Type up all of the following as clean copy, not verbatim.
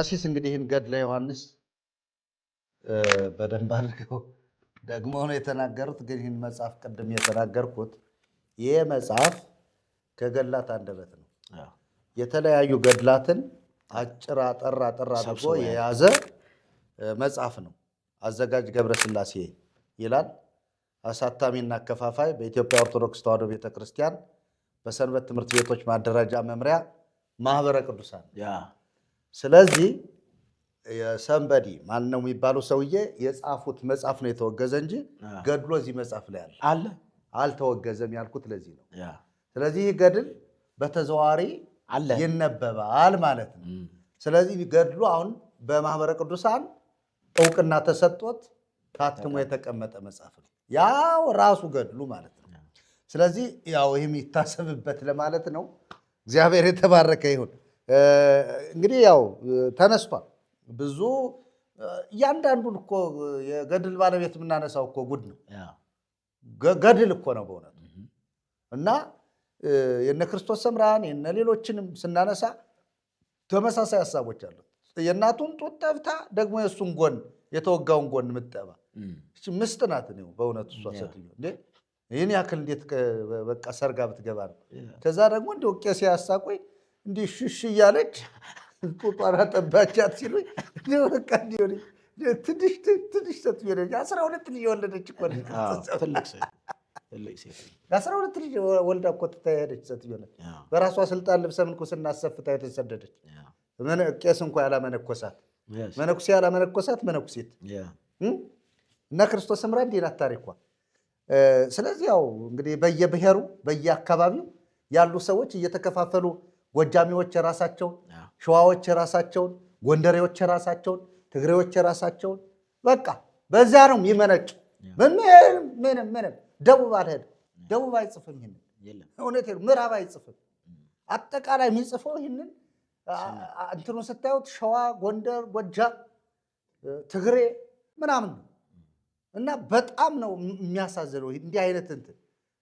ቀሲስ እንግዲህ ይህን ገድለ ዮሐንስ በደንብ አድርገው ደግሞ ነው የተናገሩት። ግን ይህን መጽሐፍ ቅድም የተናገርኩት ይህ መጽሐፍ ከገድላት አንደበት ነው። የተለያዩ ገድላትን አጭር አጠር አድርጎ የያዘ መጽሐፍ ነው። አዘጋጅ ገብረስላሴ ይላል። አሳታሚና አከፋፋይ በኢትዮጵያ ኦርቶዶክስ ተዋሕዶ ቤተክርስቲያን በሰንበት ትምህርት ቤቶች ማደራጃ መምሪያ ማህበረ ቅዱሳን። ስለዚህ የሰንበዲ ማን ነው የሚባሉ ሰውዬ የጻፉት መጽሐፍ ነው የተወገዘ እንጂ ገድሎ እዚህ መጽሐፍ ላይ አለ አልተወገዘም ያልኩት ለዚህ ነው። ስለዚህ ገድል በተዘዋዋሪ ይነበባል ማለት ነው። ስለዚህ ገድሉ አሁን በማህበረ ቅዱሳን እውቅና ተሰጥቶት ታትሞ የተቀመጠ መጽሐፍ ነው። ያው ራሱ ገድሉ ማለት ነው። ስለዚህ ያው ይህም ይታሰብበት ለማለት ነው። እግዚአብሔር የተባረከ ይሁን። እንግዲህ ያው ተነስቷል ብዙ እያንዳንዱን እኮ የገድል ባለቤት የምናነሳው እኮ ጉድ ነው። ገድል እኮ ነው በእውነቱ። እና የነ ክርስቶስ ሰምራን የነ ሌሎችንም ስናነሳ ተመሳሳይ ሀሳቦች አሉት። የእናቱን ጡት ጠብታ ደግሞ የእሱን ጎን የተወጋውን ጎን ምጠባ ምስጥ ናት ነው በእውነቱ። እሷ ሴትዮ እንዴ ይህን ያክል እንዴት በቃ ሰርጋ ብትገባ ነው። ከዛ ደግሞ እንዲ ቄስ ያሳቆይ እንዲህ ሽሽ እያለች ጡጧን አጠባቻት ሲሉኝ በቃ እንዲሆን ትንሽ ሴትዮ ነች። 12 ልጅ የወለደች እኮ ነች። 12 ልጅ ወልዳ እኮ ትታሄደች ሴትዮ ነች። በራሷ ስልጣን ልብሰ ምንኩስና አሰፍታ የተሰደደች ቄስ እንኳ ያላመነኮሳት መነኩሴ ያላመነኮሳት መነኩሴት እና ክርስቶስ ሰምራ እንዲህ ናት ታሪኳ። ስለዚህ ያው እንግዲህ በየብሔሩ በየአካባቢው ያሉ ሰዎች እየተከፋፈሉ ጎጃሚዎች የራሳቸውን፣ ሸዋዎች የራሳቸውን፣ ጎንደሬዎች የራሳቸውን፣ ትግሬዎች የራሳቸውን በቃ በዚያ ነው የሚመነጭ። ምንም ደቡብ አልሄድም። ደቡብ አይጽፍም ይህንን እውነት ምዕራብ አይጽፍም። አጠቃላይ የሚጽፈው ይህንን እንትኑ ስታዩት ሸዋ፣ ጎንደር፣ ጎጃም፣ ትግሬ ምናምን ነው። እና በጣም ነው የሚያሳዝነው እንዲህ አይነት እንትን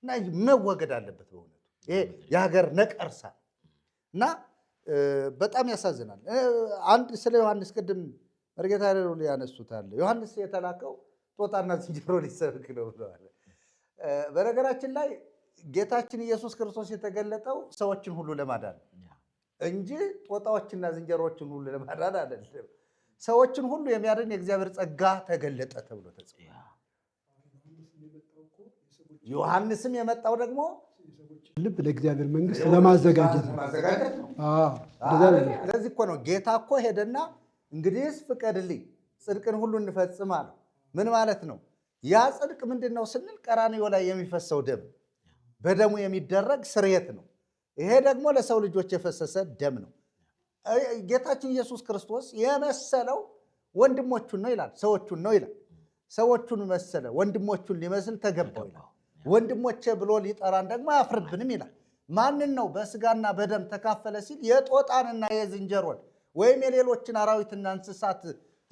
እና መወገድ አለበት በእውነቱ። ይሄ የሀገር ነቀርሳ እና በጣም ያሳዝናል። አንድ ስለ ዮሐንስ ቅድም መርጌታ ያነሱታል። ዮሐንስ የተላከው ጦጣና ዝንጀሮ ሊሰብክ ነው ብለዋል። በነገራችን ላይ ጌታችን ኢየሱስ ክርስቶስ የተገለጠው ሰዎችን ሁሉ ለማዳን እንጂ ጦጣዎችና ዝንጀሮዎችን ሁሉ ለማዳን አይደለም። ሰዎችን ሁሉ የሚያድን የእግዚአብሔር ጸጋ ተገለጠ ተብሎ ተጽፏል። ዮሐንስም የመጣው ደግሞ ልብ ለእግዚአብሔር መንግስት ለማዘጋጀት ነው። ለዚህ እኮ ነው ጌታ እኮ ሄደና እንግዲህስ ፍቀድልኝ ጽድቅን ሁሉ እንፈጽም አለው። ምን ማለት ነው? ያ ጽድቅ ምንድን ነው ስንል ቀራንዮ ላይ የሚፈሰው ደም፣ በደሙ የሚደረግ ስርየት ነው። ይሄ ደግሞ ለሰው ልጆች የፈሰሰ ደም ነው። ጌታችን ኢየሱስ ክርስቶስ የመሰለው ወንድሞቹን ነው ይላል፣ ሰዎቹን ነው ይላል። ሰዎቹን መሰለ፣ ወንድሞቹን ሊመስል ተገባው ይላል። ወንድሞቼ ብሎ ሊጠራን ደግሞ አያፍርብንም ይላል። ማንን ነው በስጋና በደም ተካፈለ ሲል የጦጣንና የዝንጀሮን ወይም የሌሎችን አራዊትና እንስሳት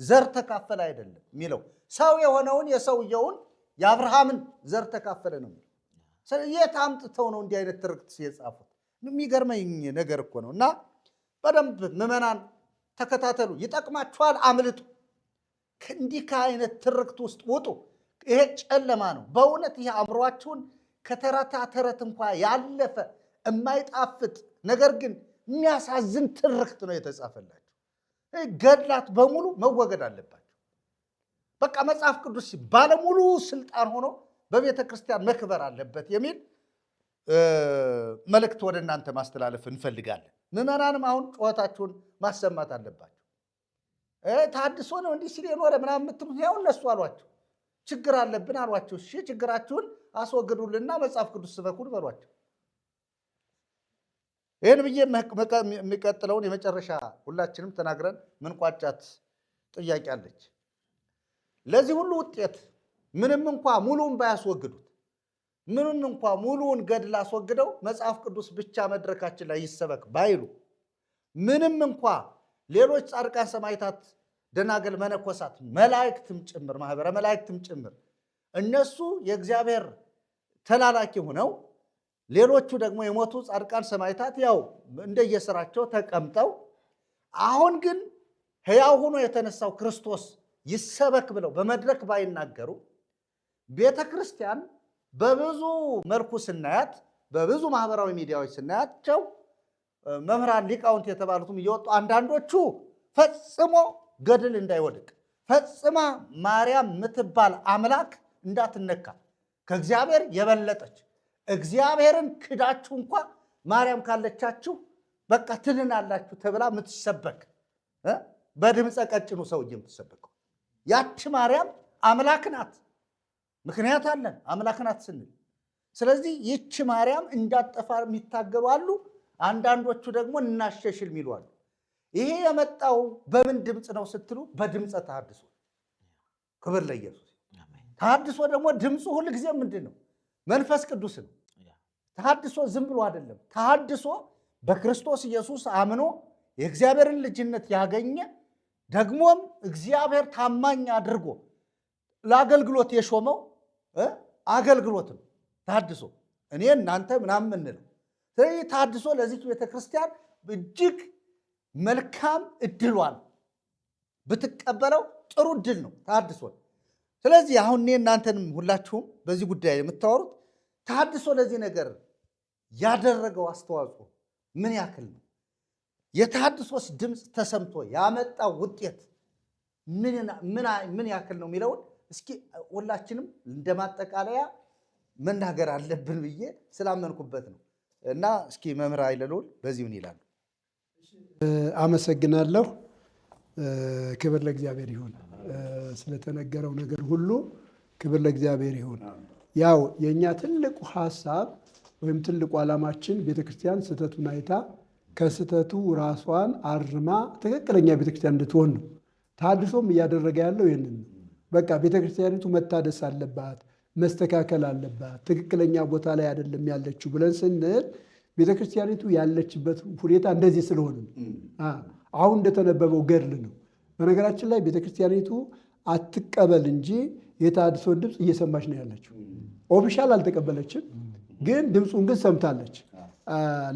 ዘር ተካፈለ አይደለም የሚለው፣ ሰው የሆነውን የሰውየውን የአብርሃምን ዘር ተካፈለ ነው የሚለው። የት አምጥተው ነው እንዲህ አይነት ትርክት የጻፉት? የሚገርመኝ ነገር እኮ ነው። እና በደንብ ምዕመናን ተከታተሉ፣ ይጠቅማችኋል፣ አምልጡ። እንዲህ ከአይነት ትርክት ውስጥ ውጡ። ይሄ ጨለማ ነው በእውነት። ይሄ አእምሯችሁን ከተረታ ተረት እንኳ ያለፈ የማይጣፍጥ ነገር ግን የሚያሳዝን ትርክት ነው የተጻፈላቸው። ገድላት በሙሉ መወገድ አለባቸው። በቃ መጽሐፍ ቅዱስ ባለሙሉ ስልጣን ሆኖ በቤተ ክርስቲያን መክበር አለበት የሚል መልእክት ወደ እናንተ ማስተላለፍ እንፈልጋለን። ምዕመናንም አሁን ጩኸታችሁን ማሰማት አለባቸው። ታድሶ ነው እንዲህ ሲል የኖረ ምናምን የምትሉት ያው እነሱ አሏቸው። ችግር አለብን አሏቸው። እሺ ችግራችሁን አስወግዱልና መጽሐፍ ቅዱስ ስበኩን በሏቸው። ይህን ብዬ የሚቀጥለውን የመጨረሻ ሁላችንም ተናግረን ምን ቋጫት ጥያቄ አለች። ለዚህ ሁሉ ውጤት ምንም እንኳ ሙሉውን ባያስወግዱት፣ ምንም እንኳ ሙሉውን ገድል አስወግደው መጽሐፍ ቅዱስ ብቻ መድረካችን ላይ ይሰበክ ባይሉ፣ ምንም እንኳ ሌሎች ጻድቃን ሰማዕታት፣ ደናግል፣ መነኮሳት፣ መላእክትም ጭምር ማህበረ መላእክትም ጭምር እነሱ የእግዚአብሔር ተላላኪ ሆነው ሌሎቹ ደግሞ የሞቱ ጻድቃን ሰማዕታት ያው እንደየስራቸው ተቀምጠው፣ አሁን ግን ሕያው ሆኖ የተነሳው ክርስቶስ ይሰበክ ብለው በመድረክ ባይናገሩ ቤተ ክርስቲያን በብዙ መልኩ ስናያት፣ በብዙ ማህበራዊ ሚዲያዎች ስናያቸው መምህራን ሊቃውንት የተባሉትም እየወጡ አንዳንዶቹ ፈጽሞ ገድል እንዳይወድቅ ፈጽማ ማርያም የምትባል አምላክ እንዳትነካ ከእግዚአብሔር የበለጠች እግዚአብሔርን ክዳችሁ እንኳ ማርያም ካለቻችሁ በቃ ትድናላችሁ ተብላ የምትሰበክ በድምፀ ቀጭኑ ሰውዬ የምትሰበከው ያቺ ማርያም አምላክ ናት። ምክንያት አለን አምላክ ናት ስንል። ስለዚህ ይቺ ማርያም እንዳጠፋ የሚታገሉ አሉ። አንዳንዶቹ ደግሞ እናሸሽል የሚሉ አሉ። ይሄ የመጣው በምን ድምፅ ነው ስትሉ በድምፀ ተሐድሶ። ክብር ለኢየሱስ። ተሐድሶ ደግሞ ድምፁ ሁል ጊዜ ምንድን ነው? መንፈስ ቅዱስ ነው። ተሐድሶ ዝም ብሎ አይደለም። ተሐድሶ በክርስቶስ ኢየሱስ አምኖ የእግዚአብሔርን ልጅነት ያገኘ ደግሞም እግዚአብሔር ታማኝ አድርጎ ለአገልግሎት የሾመው አገልግሎት ነው ተሐድሶ። እኔ እናንተ ምናምን ምንለው። ስለዚህ ተሐድሶ ለዚች ቤተክርስቲያን እጅግ መልካም እድሏን ብትቀበለው ጥሩ እድል ነው ተሐድሶ። ስለዚህ አሁን እኔ እናንተንም ሁላችሁም በዚህ ጉዳይ የምታወሩት ተሐድሶ ለዚህ ነገር ያደረገው አስተዋጽኦ ምን ያክል ነው? የተሐድሶስ ድምፅ ተሰምቶ ያመጣው ውጤት ምን ያክል ነው የሚለውን እስኪ ሁላችንም እንደማጠቃለያ መናገር አለብን ብዬ ስላመንኩበት ነው። እና እስኪ መምህር ኃይለልዑል በዚህ ምን ይላሉ? አመሰግናለሁ። ክብር ለእግዚአብሔር ይሁን። ስለተነገረው ነገር ሁሉ ክብር ለእግዚአብሔር ይሁን። ያው የእኛ ትልቁ ሀሳብ ወይም ትልቁ ዓላማችን ቤተክርስቲያን ስህተቱን አይታ ከስህተቱ ራሷን አርማ ትክክለኛ ቤተክርስቲያን እንድትሆን ነው። ተሐድሶም እያደረገ ያለው ይህንን ነው። በቃ ቤተክርስቲያኒቱ መታደስ አለባት፣ መስተካከል አለባት፣ ትክክለኛ ቦታ ላይ አይደለም ያለችው ብለን ስንል ቤተክርስቲያኒቱ ያለችበት ሁኔታ እንደዚህ ስለሆነ ነው። አሁን እንደተነበበው ገድል ነው። በነገራችን ላይ ቤተክርስቲያኒቱ አትቀበል እንጂ የተሐድሶን ድምፅ እየሰማች ነው ያለችው። ኦፊሻል አልተቀበለችም፣ ግን ድምፁን ግን ሰምታለች።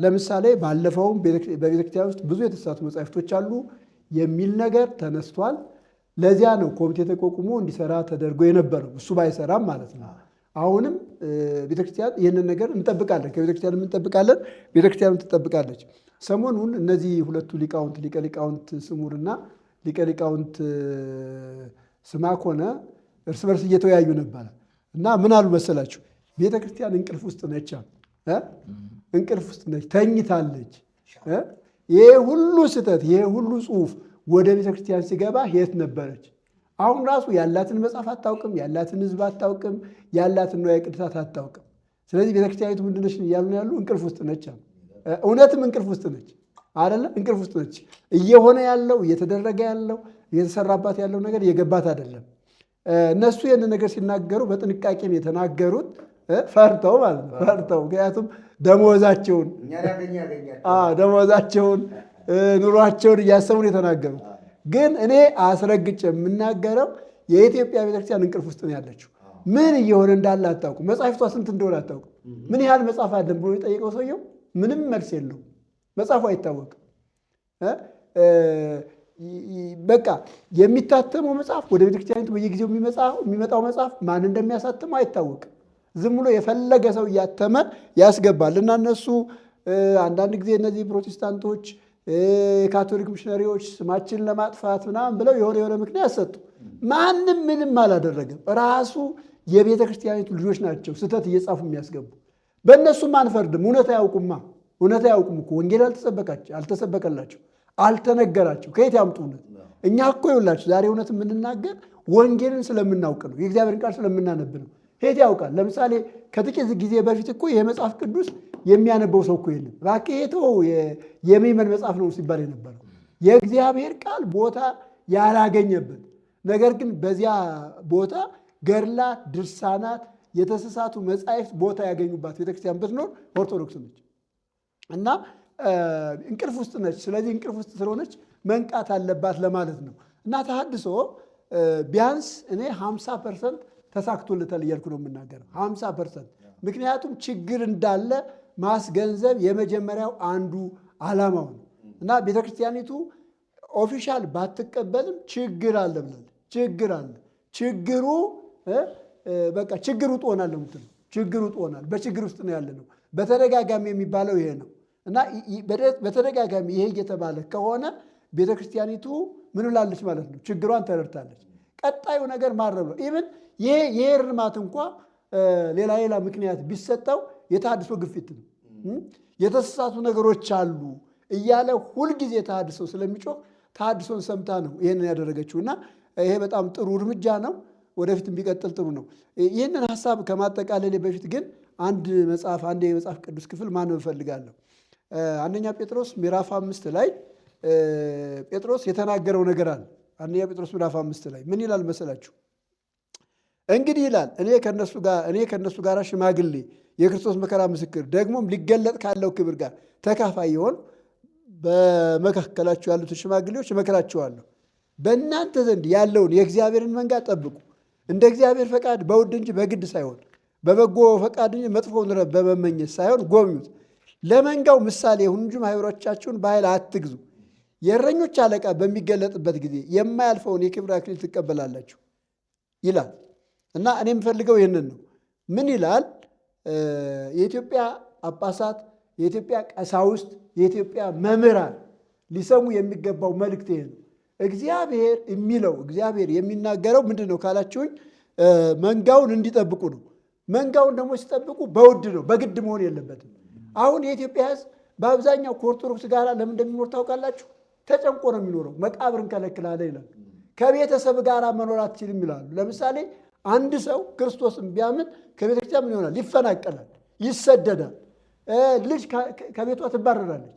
ለምሳሌ ባለፈውም በቤተክርስቲያን ውስጥ ብዙ የተሳሳቱ መጻሕፍቶች አሉ የሚል ነገር ተነስቷል። ለዚያ ነው ኮሚቴ ተቋቁሞ እንዲሰራ ተደርጎ የነበረው፣ እሱ ባይሰራም ማለት ነው። አሁንም ቤተክርስቲያን ይህንን ነገር እንጠብቃለን፣ ከቤተክርስቲያን እንጠብቃለን፣ ቤተክርስቲያን ትጠብቃለች። ሰሞኑን እነዚህ ሁለቱ ሊቃውንት ሊቀ ሊቃውንት ስሙርና ሊቀ ሊቃውንት ስምዐኮነ እርስ በርስ እየተወያዩ ነበረ እና ምን አሉ መሰላችሁ? ቤተክርስቲያን እንቅልፍ ውስጥ ነች፣ እንቅልፍ ውስጥ ነች፣ ተኝታለች። ይሄ ሁሉ ስህተት ይሄ ሁሉ ጽሑፍ ወደ ቤተክርስቲያን ሲገባ የት ነበረች? አሁን ራሱ ያላትን መጽሐፍ አታውቅም፣ ያላትን ሕዝብ አታውቅም፣ ያላትን ንዋየ ቅድሳት አታውቅም። ስለዚህ ቤተክርስቲያኒቱ ምንድን ነች እያሉ ያሉ? እንቅልፍ ውስጥ ነች። እውነትም እንቅልፍ ውስጥ ነች አይደለ? እንቅልፍ ውስጥ ነች። እየሆነ ያለው እየተደረገ ያለው እየተሰራባት ያለው ነገር እየገባት አይደለም። እነሱ ይህን ነገር ሲናገሩ በጥንቃቄም የተናገሩት ፈርተው ማለት ነው። ፈርተው ምክንያቱም ደመወዛቸውን ኑሯቸውን እያሰቡ ነው የተናገሩት። ግን እኔ አስረግጬ የምናገረው የኢትዮጵያ ቤተክርስቲያን እንቅልፍ ውስጥ ነው ያለችው። ምን እየሆነ እንዳለ አታውቁም። መጽሐፍቷ ስንት እንደሆነ አታውቁም። ምን ያህል መጽሐፍ አለን ብሎ የጠየቀው ሰውየው ምንም መልስ የለውም። መጽሐፉ አይታወቅም። በቃ የሚታተመው መጽሐፍ ወደ ቤተክርስቲያኒቱ በየጊዜው የሚመጣው መጽሐፍ ማን እንደሚያሳትመው አይታወቅም። ዝም ብሎ የፈለገ ሰው እያተመ ያስገባል። እና እነሱ አንዳንድ ጊዜ እነዚህ ፕሮቴስታንቶች የካቶሊክ ሚሽነሪዎች ስማችንን ለማጥፋት ምናምን ብለው የሆነ ምክንያት ሰጡ። ማንም ምንም አላደረገም። ራሱ የቤተ ክርስቲያኒቱ ልጆች ናቸው ስህተት እየጻፉ የሚያስገቡ። በእነሱም አንፈርድም። እውነት አያውቁማ። እውነት አያውቁም እኮ ወንጌል አልተሰበከላቸው፣ አልተነገራቸው። ከየት ያምጡ እውነት? እኛ እኮ ይውላችሁ ዛሬ እውነት የምንናገር ወንጌልን ስለምናውቅ ነው፣ የእግዚአብሔርን ቃል ስለምናነብ ነው። ከየት ያውቃል? ለምሳሌ ከጥቂት ጊዜ በፊት እኮ የመጽሐፍ ቅዱስ የሚያነበው ሰው እኮ የለም። እባክህ የተወው የሚመን መጽሐፍ ነው ሲባል የነበረው የእግዚአብሔር ቃል ቦታ ያላገኘበት ነገር ግን በዚያ ቦታ ገድላት፣ ድርሳናት፣ የተሳሳቱ መጻሕፍት ቦታ ያገኙባት ቤተክርስቲያን ብትኖር ኦርቶዶክስ ነች እና እንቅልፍ ውስጥ ነች። ስለዚህ እንቅልፍ ውስጥ ስለሆነች መንቃት አለባት ለማለት ነው። እና ተሐድሶ ቢያንስ እኔ 50% ተሳክቶለታል እያልኩ ነው የምናገረው። 50%። ምክንያቱም ችግር እንዳለ ማስገንዘብ የመጀመሪያው አንዱ ዓላማው ነው። እና ቤተክርስቲያኒቱ ኦፊሻል ባትቀበልም ችግር አለ ብላለች። ችግር አለ። ችግሩ በቃ ችግሩ ጦናል ነው የምትለው። ችግሩ ጦናል። በችግር ውስጥ ነው ያለ ነው። በተደጋጋሚ የሚባለው ይሄ ነው እና በተደጋጋሚ ይሄ እየተባለ ከሆነ ቤተ ክርስቲያኒቱ ምን ላለች ማለት ነው? ችግሯን ተረድታለች። ቀጣዩ ነገር ማረብ ነው። ኢቭን ይሄ እርማት እንኳ ሌላ ምክንያት ቢሰጠው የተሃድሶ ግፊት ነው። የተሳሳቱ ነገሮች አሉ እያለ ሁልጊዜ ተሃድሶ ስለሚጮህ ተሃድሶን ሰምታ ነው ይህንን ያደረገችው እና ይሄ በጣም ጥሩ እርምጃ ነው። ወደፊት ቢቀጥል ጥሩ ነው። ይህንን ሀሳብ ከማጠቃለሌ በፊት ግን አንድ የመጽሐፍ ቅዱስ ክፍል ማንበብ እፈልጋለሁ። አንደኛ ጴጥሮስ ምዕራፍ 5 ላይ ጴጥሮስ የተናገረው ነገር አለ። አንደኛ ጴጥሮስ ምዕራፍ 5 ላይ ምን ይላል መሰላችሁ? እንግዲህ ይላል እኔ ከእነሱ ጋር ሽማግሌ የክርስቶስ መከራ ምስክር ደግሞም ሊገለጥ ካለው ክብር ጋር ተካፋይ የሆን በመካከላችሁ ያሉትን ሽማግሌዎች እመክራችኋለሁ። በእናንተ ዘንድ ያለውን የእግዚአብሔርን መንጋ ጠብቁ፣ እንደ እግዚአብሔር ፈቃድ በውድ እንጂ በግድ ሳይሆን በበጎ ፈቃድ እንጂ መጥፎውን ረብ በመመኘት ሳይሆን ጎብኙት። ለመንጋው ምሳሌ ይሁን እንጂ ማኅበሮቻችሁን በኃይል አትግዙ። የእረኞች አለቃ በሚገለጥበት ጊዜ የማያልፈውን የክብር አክሊል ትቀበላላችሁ ይላል እና እኔ የምፈልገው ይህንን ነው። ምን ይላል? የኢትዮጵያ ጳጳሳት፣ የኢትዮጵያ ቀሳውስት፣ የኢትዮጵያ መምህራን ሊሰሙ የሚገባው መልእክት ይሄ ነው። እግዚአብሔር የሚናገረው ምንድን ነው ካላችሁኝ፣ መንጋውን እንዲጠብቁ ነው። መንጋውን ደግሞ ሲጠብቁ በውድ ነው፣ በግድ መሆን የለበትም። አሁን የኢትዮጵያ ሕዝብ በአብዛኛው ከኦርቶዶክስ ጋር ለምን እንደሚኖር ታውቃላችሁ? ተጨንቆ ነው የሚኖረው። መቃብር እንከለክላለን ይላሉ። ከቤተሰብ ጋር መኖር አትችልም ይላሉ። ለምሳሌ አንድ ሰው ክርስቶስን ቢያምን ከቤተክርስቲያን ምን ይሆናል? ይፈናቀላል፣ ይሰደዳል፣ ልጅ ከቤቷ ትባረራለች።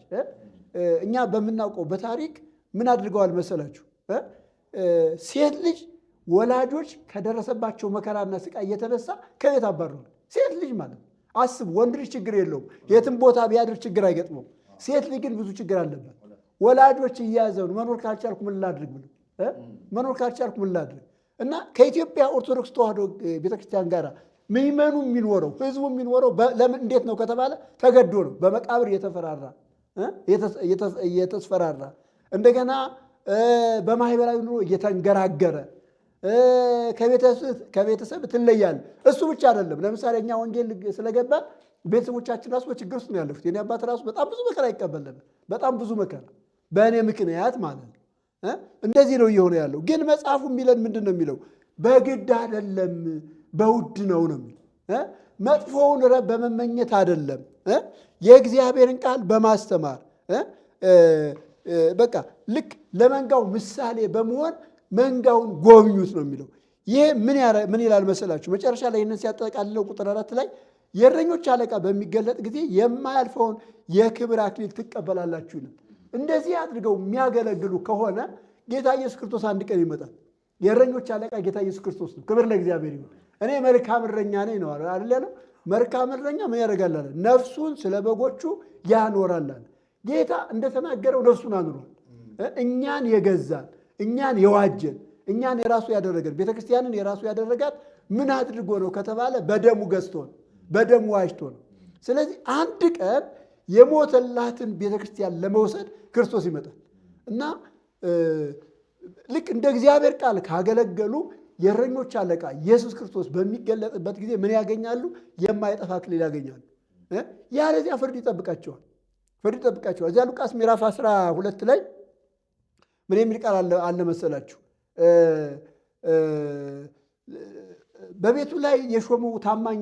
እኛ በምናውቀው በታሪክ ምን አድርገዋል መሰላችሁ? ሴት ልጅ ወላጆች ከደረሰባቸው መከራና ስቃይ የተነሳ ከቤት አባረዋል። ሴት ልጅ ማለት አስብ። ወንድ ልጅ ችግር የለውም፣ የትም ቦታ ቢያድር ችግር አይገጥመው። ሴት ልጅ ግን ብዙ ችግር አለበት። ወላጆች እያዘኑ መኖር ካልቻልኩ ምን ላድርግ ብሎ መኖር ካልቻልኩ ምን ላድርግ እና ከኢትዮጵያ ኦርቶዶክስ ተዋሕዶ ቤተክርስቲያን ጋር ምዕመኑ የሚኖረው ህዝቡ የሚኖረው ለምን እንዴት ነው ከተባለ ተገዶ ነው። በመቃብር እየተስፈራራ እንደገና በማህበራዊ ኑሮ እየተንገራገረ ከቤተሰብ ትለያል። እሱ ብቻ አይደለም። ለምሳሌ እኛ ወንጌል ስለገባ ቤተሰቦቻችን ራሱ በችግር ውስጥ ነው ያለፉት። የኔ አባት ራሱ በጣም ብዙ መከራ ይቀበል ነበር። በጣም ብዙ መከራ በእኔ ምክንያት ማለት ነው። እንደዚህ ነው እየሆነ ያለው። ግን መጽሐፉ የሚለን ምንድን ነው የሚለው? በግድ አይደለም፣ በውድ ነው ነው የሚለው። መጥፎውን ረብ በመመኘት አይደለም፣ የእግዚአብሔርን ቃል በማስተማር በቃ ልክ ለመንጋው ምሳሌ በመሆን መንጋውን ጎብኙት ነው የሚለው። ይህ ምን ይላል መሰላችሁ? መጨረሻ ላይ ይህንን ሲያጠቃልለው ቁጥር 4 ላይ የእረኞች አለቃ በሚገለጥ ጊዜ የማያልፈውን የክብር አክሊል ትቀበላላችሁ ይላል። እንደዚህ አድርገው የሚያገለግሉ ከሆነ ጌታ ኢየሱስ ክርስቶስ አንድ ቀን ይመጣል። የእረኞች አለቃ ጌታ ኢየሱስ ክርስቶስ ነው። ክብር ለእግዚአብሔር ይሁን። እኔ መልካም እረኛ ነኝ ነው አይደል ያለው? መልካም እረኛ ምን ያደርጋል? ነፍሱን ስለ በጎቹ ያኖራል። ጌታ እንደተናገረው ነፍሱን አኑሯል። እኛን የገዛን፣ እኛን የዋጀን፣ እኛን የራሱ ያደረገን፣ ቤተክርስቲያንን የራሱ ያደረጋት ምን አድርጎ ነው ከተባለ በደሙ ገዝቶ ነው፣ በደሙ ዋጅቶ ነው። ስለዚህ አንድ ቀን የሞተላትን ቤተክርስቲያን ለመውሰድ ክርስቶስ ይመጣል እና ልክ እንደ እግዚአብሔር ቃል ካገለገሉ የእረኞች አለቃ ኢየሱስ ክርስቶስ በሚገለጥበት ጊዜ ምን ያገኛሉ? የማይጠፋ አክሊል ያገኛሉ። ያለዚያ ፍርድ ይጠብቃቸዋል። እዚያ ሉቃስ ምዕራፍ 12 ላይ ምን የሚል ቃል አለ መሰላችሁ? በቤቱ ላይ የሾመው ታማኝ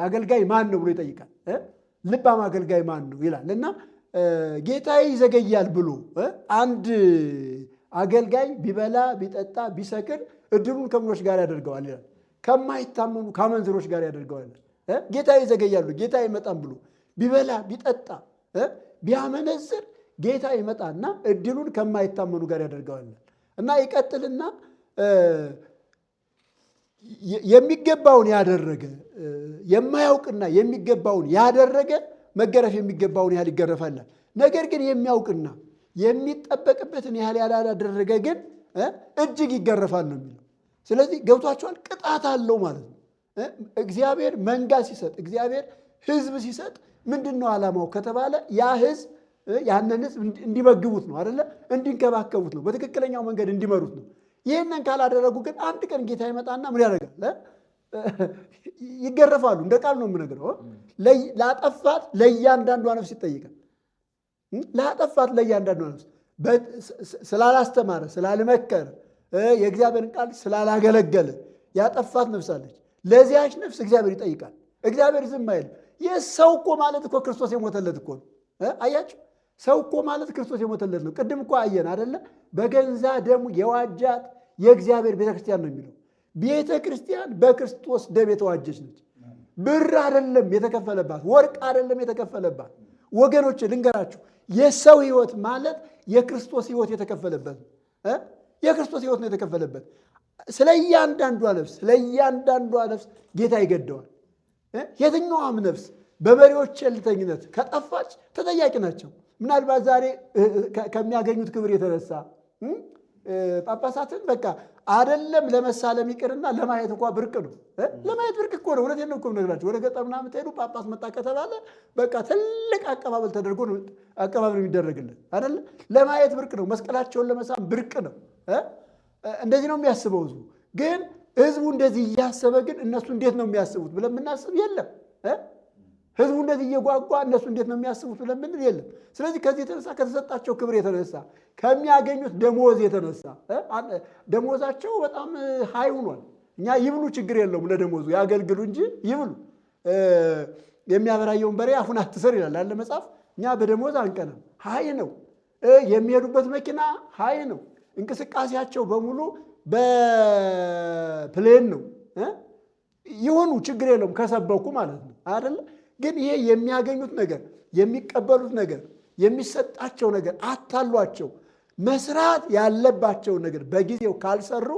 አገልጋይ ማን ነው ብሎ ይጠይቃል። ልባም አገልጋይ ማን ነው ይላል እና ጌታዬ ይዘገያል ብሎ አንድ አገልጋይ ቢበላ ቢጠጣ ቢሰክር እድሉን ከምኖች ጋር ያደርገዋል ይላል። ከማይታመኑ ከአመንዝሮች ጋር ያደርገዋል። ጌታዬ ይዘገያሉ፣ ጌታ ይመጣም ብሎ ቢበላ ቢጠጣ ቢያመነዝር ጌታ ይመጣና እድሉን ከማይታመኑ ጋር ያደርገዋል እና ይቀጥልና የሚገባውን ያደረገ የማያውቅና የሚገባውን ያደረገ መገረፍ የሚገባውን ያህል ይገረፋል። ነገር ግን የሚያውቅና የሚጠበቅበትን ያህል ያላደረገ ግን እጅግ ይገረፋል ነው የሚለው። ስለዚህ ገብቷቸዋል። ቅጣት አለው ማለት ነው። እግዚአብሔር መንጋ ሲሰጥ፣ እግዚአብሔር ሕዝብ ሲሰጥ ምንድን ነው ዓላማው ከተባለ ያ ሕዝብ ያንን ሕዝብ እንዲመግቡት ነው አይደለ? እንዲንከባከቡት ነው፣ በትክክለኛው መንገድ እንዲመሩት ነው። ይህንን ካላደረጉ ግን አንድ ቀን ጌታ ይመጣና ምን ያደርጋል? ይገረፋሉ። እንደ ቃል ነው የምነግረው። ላጠፋት ለእያንዳንዷ ነፍስ ይጠይቃል። ላጠፋት ለእያንዳንዷ ነፍስ ስላላስተማረ፣ ስላልመከረ፣ የእግዚአብሔርን ቃል ስላላገለገለ ያጠፋት ነፍስ አለች። ለዚያች ነፍስ እግዚአብሔር ይጠይቃል። እግዚአብሔር ዝም አይልም። ይህ ሰው እኮ ማለት እኮ ክርስቶስ የሞተለት እኮ ነው። አያችሁ፣ ሰው እኮ ማለት ክርስቶስ የሞተለት ነው። ቅድም እኮ አየን አደለ? በገንዛ ደሙ የዋጃት የእግዚአብሔር ቤተክርስቲያን ነው የሚለው። ቤተ ክርስቲያን በክርስቶስ ደም የተዋጀች ነች። ብር አይደለም የተከፈለባት፣ ወርቅ አይደለም የተከፈለባት። ወገኖች ልንገራችሁ፣ የሰው ህይወት ማለት የክርስቶስ ህይወት የተከፈለበት ነው። የክርስቶስ ህይወት ነው የተከፈለበት። ስለ እያንዳንዷ ነፍስ ጌታ ይገደዋል። የትኛዋም ነፍስ በመሪዎች ቸልተኝነት ከጠፋች ተጠያቂ ናቸው። ምናልባት ዛሬ ከሚያገኙት ክብር የተነሳ ጳጳሳትን በቃ አይደለም ለመሳለም ይቅርና ለማየት እንኳ ብርቅ ነው። ለማየት ብርቅ እኮ ነው። እውነቴን ነው እኮ የምነግራችሁ። ወደ ገጠር ምናምን ትሄዱ ጳጳስ መጣ ከተባለ በቃ ትልቅ አቀባበል ተደርጎ ነው አቀባበል የሚደረግልን አይደለ? ለማየት ብርቅ ነው። መስቀላቸውን ለመሳም ብርቅ ነው። እንደዚህ ነው የሚያስበው ህዝቡ። ግን ህዝቡ እንደዚህ እያሰበ ግን እነሱ እንዴት ነው የሚያስቡት ብለን የምናስብ የለም። ህዝቡ እንደዚህ እየጓጓ እነሱ እንዴት ነው የሚያስቡት ብለን የምንል የለም። ስለዚህ ከዚህ የተነሳ ከተሰጣቸው ክብር የተነሳ ከሚያገኙት ደሞዝ የተነሳ ደሞዛቸው በጣም ሀይ ሆኗል። እኛ ይብሉ ችግር የለውም፣ ለደሞዙ ያገልግሉ እንጂ ይብሉ። የሚያበራየውን በሬ አፉን አትሰር ይላል አለ መጽሐፍ። እኛ በደሞዝ አንቀናም። ሀይ ነው። የሚሄዱበት መኪና ሀይ ነው። እንቅስቃሴያቸው በሙሉ በፕሌን ነው። ይሁኑ ችግር የለውም ከሰበኩ ማለት ነው አይደለ? ግን ይሄ የሚያገኙት ነገር፣ የሚቀበሉት ነገር፣ የሚሰጣቸው ነገር አታሏቸው። መስራት ያለባቸውን ነገር በጊዜው ካልሰሩ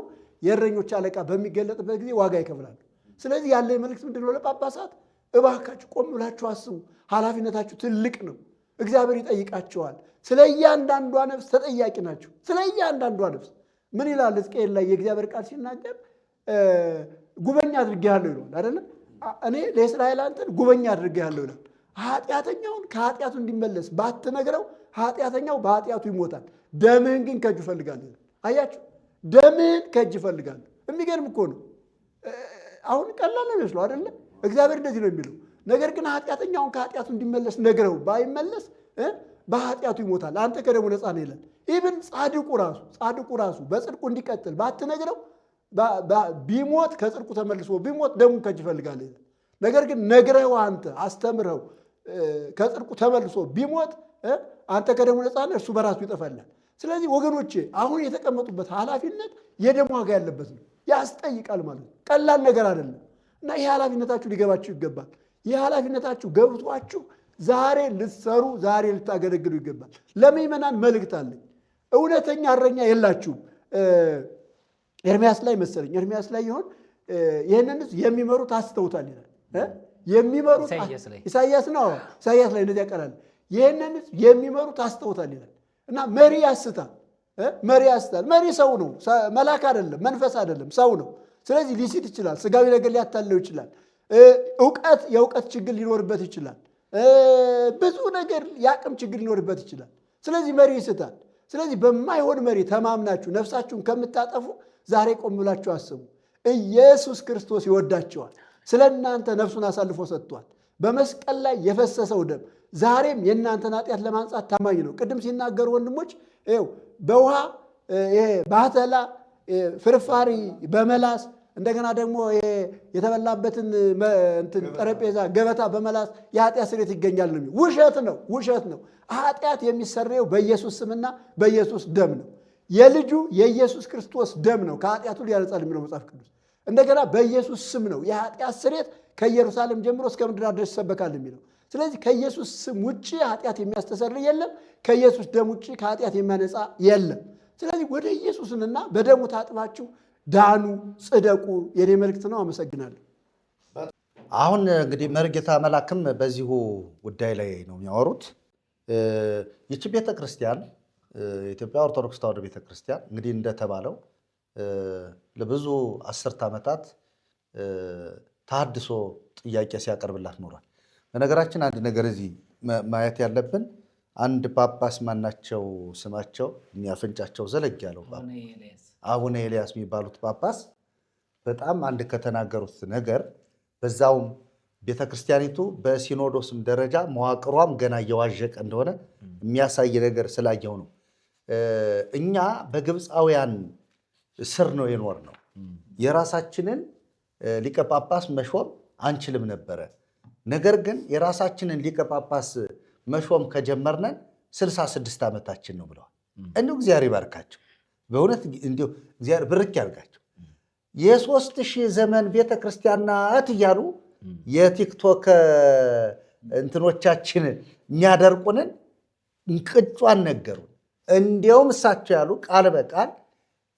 የእረኞች አለቃ በሚገለጥበት ጊዜ ዋጋ ይከፍላሉ። ስለዚህ ያለ መልእክት ምንድን ነው? ለጳጳሳት እባካችሁ ቆም ብላችሁ አስቡ። ኃላፊነታችሁ ትልቅ ነው። እግዚአብሔር ይጠይቃቸዋል። ስለ እያንዳንዷ ነፍስ ተጠያቂ ናቸው። ስለ እያንዳንዷ ነፍስ ምን ይላል ሕዝቅኤል ላይ የእግዚአብሔር ቃል ሲናገር ጉበኛ አድርጌሃለሁ ይላል አይደለ? እኔ ለእስራኤል አንተን ጉበኛ አድርጌሃለሁ ይላል። ኃጢአተኛውን ከኃጢአቱ እንዲመለስ ባትነግረው ኃጢአተኛው በኃጢአቱ ይሞታል። ደምህን ግን ከእጁ እፈልጋለሁ። አያችሁ፣ ደምህን ከእጅ እፈልጋለሁ። የሚገርም እኮ ነው። አሁን ቀላል ነው ይመስለው አይደለ? እግዚአብሔር እንደዚህ ነው የሚለው። ነገር ግን ኃጢአተኛውን ከኃጢአቱ እንዲመለስ ነግረው ባይመለስ በኃጢአቱ ይሞታል። አንተ ከደሙ ነፃ ነህ ይላል። ኢብን ጻድቁ ራሱ በጽድቁ እንዲቀጥል ባትነግረው ቢሞት ከጽድቁ ተመልሶ ቢሞት ደሙን ከእጅ እፈልጋለሁ ይላል። ነገር ግን ነግረው አንተ አስተምረው ከጽድቁ ተመልሶ ቢሞት አንተ ከደሙ ነፃ ነህ፣ እርሱ በራሱ ይጠፋላል። ስለዚህ ወገኖቼ አሁን የተቀመጡበት ኃላፊነት የደም ዋጋ ያለበት ነው። ያስጠይቃል ማለት ነው። ቀላል ነገር አይደለም እና ይህ ኃላፊነታችሁ ሊገባችሁ ይገባል። ይህ ኃላፊነታችሁ ገብቷችሁ ዛሬ ልትሰሩ፣ ዛሬ ልታገለግሉ ይገባል። ለምእመናን መልእክት አለኝ። እውነተኛ እረኛ የላችሁም። ኤርምያስ ላይ መሰለኝ ኤርምያስ ላይ ይሆን ይህንን የሚመሩት አስተውታል ይላል። የሚመሩት ኢሳይያስ ነው። ኢሳይያስ ላይ እንደዚህ ያቀራል። ይህንን የሚመሩት አስተውታል ይላል እና መሪ ያስታል። መሪ ሰው ነው፣ መልአክ አይደለም፣ መንፈስ አይደለም፣ ሰው ነው። ስለዚህ ሊስት ይችላል። ስጋዊ ነገር ሊያታለው ይችላል። የእውቀት ችግር ሊኖርበት ይችላል። ብዙ ነገር የአቅም ችግር ሊኖርበት ይችላል። ስለዚህ መሪ ይስታል። ስለዚህ በማይሆን መሪ ተማምናችሁ ነፍሳችሁን ከምታጠፉ ዛሬ ቆም ብላችሁ አስቡ። ኢየሱስ ክርስቶስ ይወዳቸዋል። ስለ እናንተ ነፍሱን አሳልፎ ሰጥቷል። በመስቀል ላይ የፈሰሰው ደም ዛሬም የእናንተን ኃጢአት ለማንጻት ታማኝ ነው። ቅድም ሲናገሩ ወንድሞች በውሃ ባተላ ፍርፋሪ በመላስ እንደገና ደግሞ የተበላበትን ጠረጴዛ ገበታ በመላስ የኃጢአት ስርየት ይገኛል ነው። ውሸት ነው። ኃጢአት የሚሰረየው በኢየሱስ ስምና በኢየሱስ ደም ነው። የልጁ የኢየሱስ ክርስቶስ ደም ነው ከኃጢአቱ ሊያነጻል የሚለው መጽሐፍ ቅዱስ። እንደገና በኢየሱስ ስም ነው የኃጢአት ስርየት ከኢየሩሳሌም ጀምሮ እስከ ምድር ድረስ ይሰበካል የሚለው። ስለዚህ ከኢየሱስ ስም ውጭ ኃጢአት የሚያስተሰርይ የለም። ከኢየሱስ ደም ውጭ ከኃጢአት የሚያነጻ የለም። ስለዚህ ወደ ኢየሱስንና በደሙ ታጥባችሁ ዳኑ፣ ጽደቁ የኔ መልእክት ነው። አመሰግናለሁ። አሁን እንግዲህ መርጌታ መላክም በዚሁ ጉዳይ ላይ ነው የሚያወሩት። ይቺ ቤተክርስቲያን የኢትዮጵያ ኦርቶዶክስ ተዋሕዶ ቤተክርስቲያን እንግዲህ እንደተባለው ለብዙ አስርት ዓመታት ተሐድሶ ጥያቄ ሲያቀርብላት ኖሯል። በነገራችን አንድ ነገር እዚህ ማየት ያለብን አንድ ጳጳስ ማናቸው ስማቸው የሚያፈንጫቸው ዘለግ ያለው አቡነ ኤልያስ የሚባሉት ጳጳስ በጣም አንድ ከተናገሩት ነገር በዛውም ቤተክርስቲያኒቱ በሲኖዶስም ደረጃ መዋቅሯም ገና እየዋዠቀ እንደሆነ የሚያሳይ ነገር ስላየው ነው። እኛ በግብፃውያን ስር ነው የኖር ነው። የራሳችንን ሊቀ ጳጳስ መሾም አንችልም ነበረ። ነገር ግን የራሳችንን ሊቀ ጳጳስ መሾም ከጀመርነን 66 ዓመታችን ነው ብለዋል። እንዲሁ እግዚአብሔር ይባርካቸው፣ በእውነት እንዲሁ እግዚአብሔር ብርክ ያርጋቸው። የ3000 ዘመን ቤተክርስቲያን ናት እያሉ የቲክቶክ እንትኖቻችን የሚያደርቁንን እንቅጯን ነገሩን። እንዲያውም እሳቸው ያሉ ቃል በቃል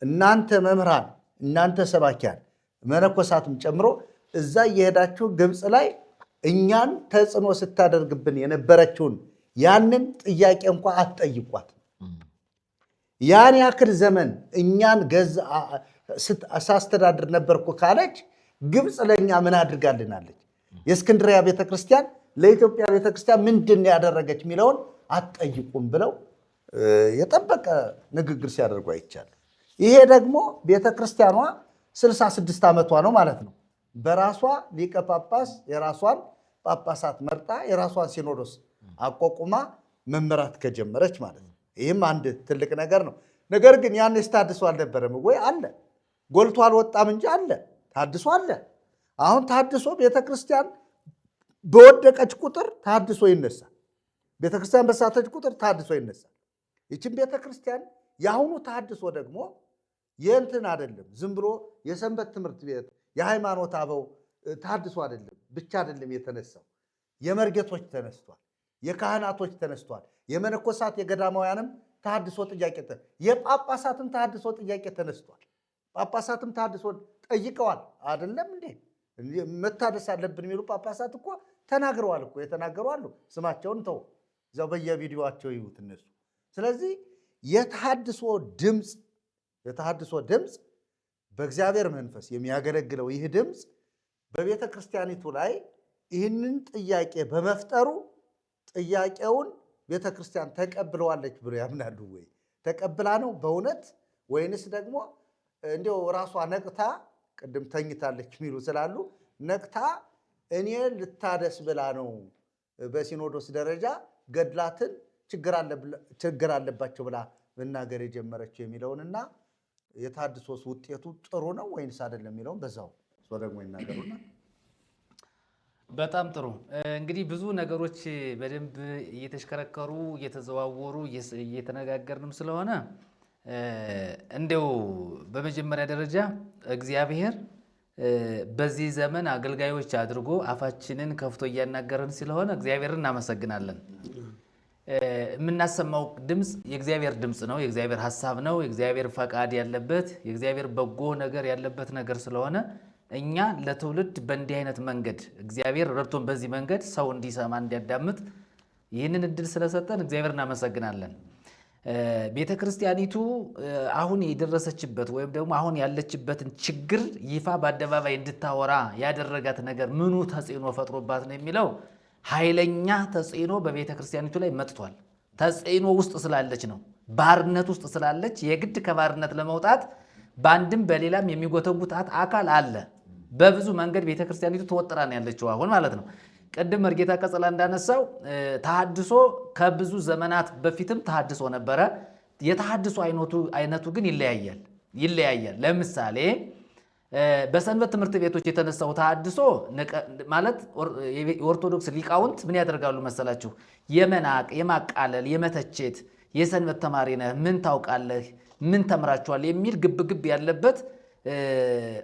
እናንተ መምህራን፣ እናንተ ሰባኪያን፣ መነኮሳትም ጨምሮ እዛ እየሄዳችሁ ግብፅ ላይ እኛን ተጽዕኖ ስታደርግብን የነበረችውን ያንን ጥያቄ እንኳ አትጠይቋት። ያን ያክል ዘመን እኛን ሳስተዳድር ነበርኩ ካለች ግብፅ ለእኛ ምን አድርጋልናለች? የእስክንድሪያ ቤተክርስቲያን ለኢትዮጵያ ቤተክርስቲያን ምንድን ያደረገች የሚለውን አትጠይቁም ብለው የጠበቀ ንግግር ሲያደርጉ አይቻል። ይሄ ደግሞ ቤተክርስቲያኗ 66 ዓመቷ ነው ማለት ነው። በራሷ ሊቀ ጳጳስ የራሷን ጳጳሳት መርጣ የራሷን ሲኖዶስ አቋቁማ መምራት ከጀመረች ማለት ነው። ይህም አንድ ትልቅ ነገር ነው። ነገር ግን ያኔስ ታድሶ አልነበረም ወይ? አለ። ጎልቶ አልወጣም እንጂ አለ፣ ታድሶ አለ። አሁን ታድሶ ቤተክርስቲያን በወደቀች ቁጥር ታድሶ ይነሳል። ቤተክርስቲያን በሳተች ቁጥር ታድሶ ይነሳል። ይችን ቤተክርስቲያን የአሁኑ ታድሶ ደግሞ የእንትን አይደለም፣ ዝም ብሎ የሰንበት ትምህርት ቤት የሃይማኖት አበው ታድሶ አይደለም ብቻ አይደለም የተነሳው። የመርጌቶች ተነስቷል፣ የካህናቶች ተነስቷል፣ የመነኮሳት የገዳማውያንም ታድሶ ጥያቄ፣ የጳጳሳትም ታድሶ ጥያቄ ተነስቷል። ጳጳሳትም ታድሶ ጠይቀዋል። አይደለም እንዴ? መታደስ አለብን የሚሉ ጳጳሳት እኮ ተናግረዋል እኮ። የተናገሩ አሉ። ስማቸውን ተው፣ እዛው በየቪዲዮቸው ይዩት እነሱ። ስለዚህ የተሐድሶ ድምፅ በእግዚአብሔር መንፈስ የሚያገለግለው ይህ ድምፅ በቤተ ክርስቲያኒቱ ላይ ይህንን ጥያቄ በመፍጠሩ ጥያቄውን ቤተ ክርስቲያን ተቀብለዋለች ብሎ ያምናሉ ወይ? ተቀብላ ነው በእውነት ወይንስ ደግሞ እንዲያው ራሷ ነቅታ፣ ቅድም ተኝታለች የሚሉ ስላሉ ነቅታ እኔ ልታደስ ብላ ነው በሲኖዶስ ደረጃ ገድላትን ችግር አለባቸው ብላ መናገር የጀመረችው የሚለውንና የታድሶስ ውጤቱ ጥሩ ነው ወይንስ አይደለም የሚለውን በዛው እሱ ደግሞ ይናገሩና። በጣም ጥሩ። እንግዲህ ብዙ ነገሮች በደንብ እየተሽከረከሩ እየተዘዋወሩ እየተነጋገርንም ስለሆነ እንደው በመጀመሪያ ደረጃ እግዚአብሔር በዚህ ዘመን አገልጋዮች አድርጎ አፋችንን ከፍቶ እያናገረን ስለሆነ እግዚአብሔርን እናመሰግናለን። የምናሰማው ድምፅ የእግዚአብሔር ድምፅ ነው፣ የእግዚአብሔር ሐሳብ ነው፣ የእግዚአብሔር ፈቃድ ያለበት የእግዚአብሔር በጎ ነገር ያለበት ነገር ስለሆነ እኛ ለትውልድ በእንዲህ አይነት መንገድ እግዚአብሔር ረድቶን በዚህ መንገድ ሰው እንዲሰማ እንዲያዳምጥ ይህንን እድል ስለሰጠን እግዚአብሔር እናመሰግናለን። ቤተ ክርስቲያኒቱ አሁን የደረሰችበት ወይም ደግሞ አሁን ያለችበትን ችግር ይፋ በአደባባይ እንድታወራ ያደረጋት ነገር ምኑ ተጽዕኖ ፈጥሮባት ነው የሚለው ኃይለኛ ተጽዕኖ በቤተ ክርስቲያኒቱ ላይ መጥቷል። ተጽዕኖ ውስጥ ስላለች ነው፣ ባርነት ውስጥ ስላለች የግድ ከባርነት ለመውጣት በአንድም በሌላም የሚጎተጉታት አካል አለ። በብዙ መንገድ ቤተ ክርስቲያኒቱ ተወጥራ ነው ያለችው አሁን ማለት ነው። ቅድም መርጌታ ቀጸላ እንዳነሳው ተሐድሶ ከብዙ ዘመናት በፊትም ተሐድሶ ነበረ። የተሐድሶ አይነቱ ግን ይለያያል። ለምሳሌ በሰንበት ትምህርት ቤቶች የተነሳው ተሐድሶ ማለት የኦርቶዶክስ ሊቃውንት ምን ያደርጋሉ መሰላችሁ? የመናቅ፣ የማቃለል፣ የመተቸት የሰንበት ተማሪ ነህ፣ ምን ታውቃለህ፣ ምን ተምራችኋል የሚል ግብግብ ያለበት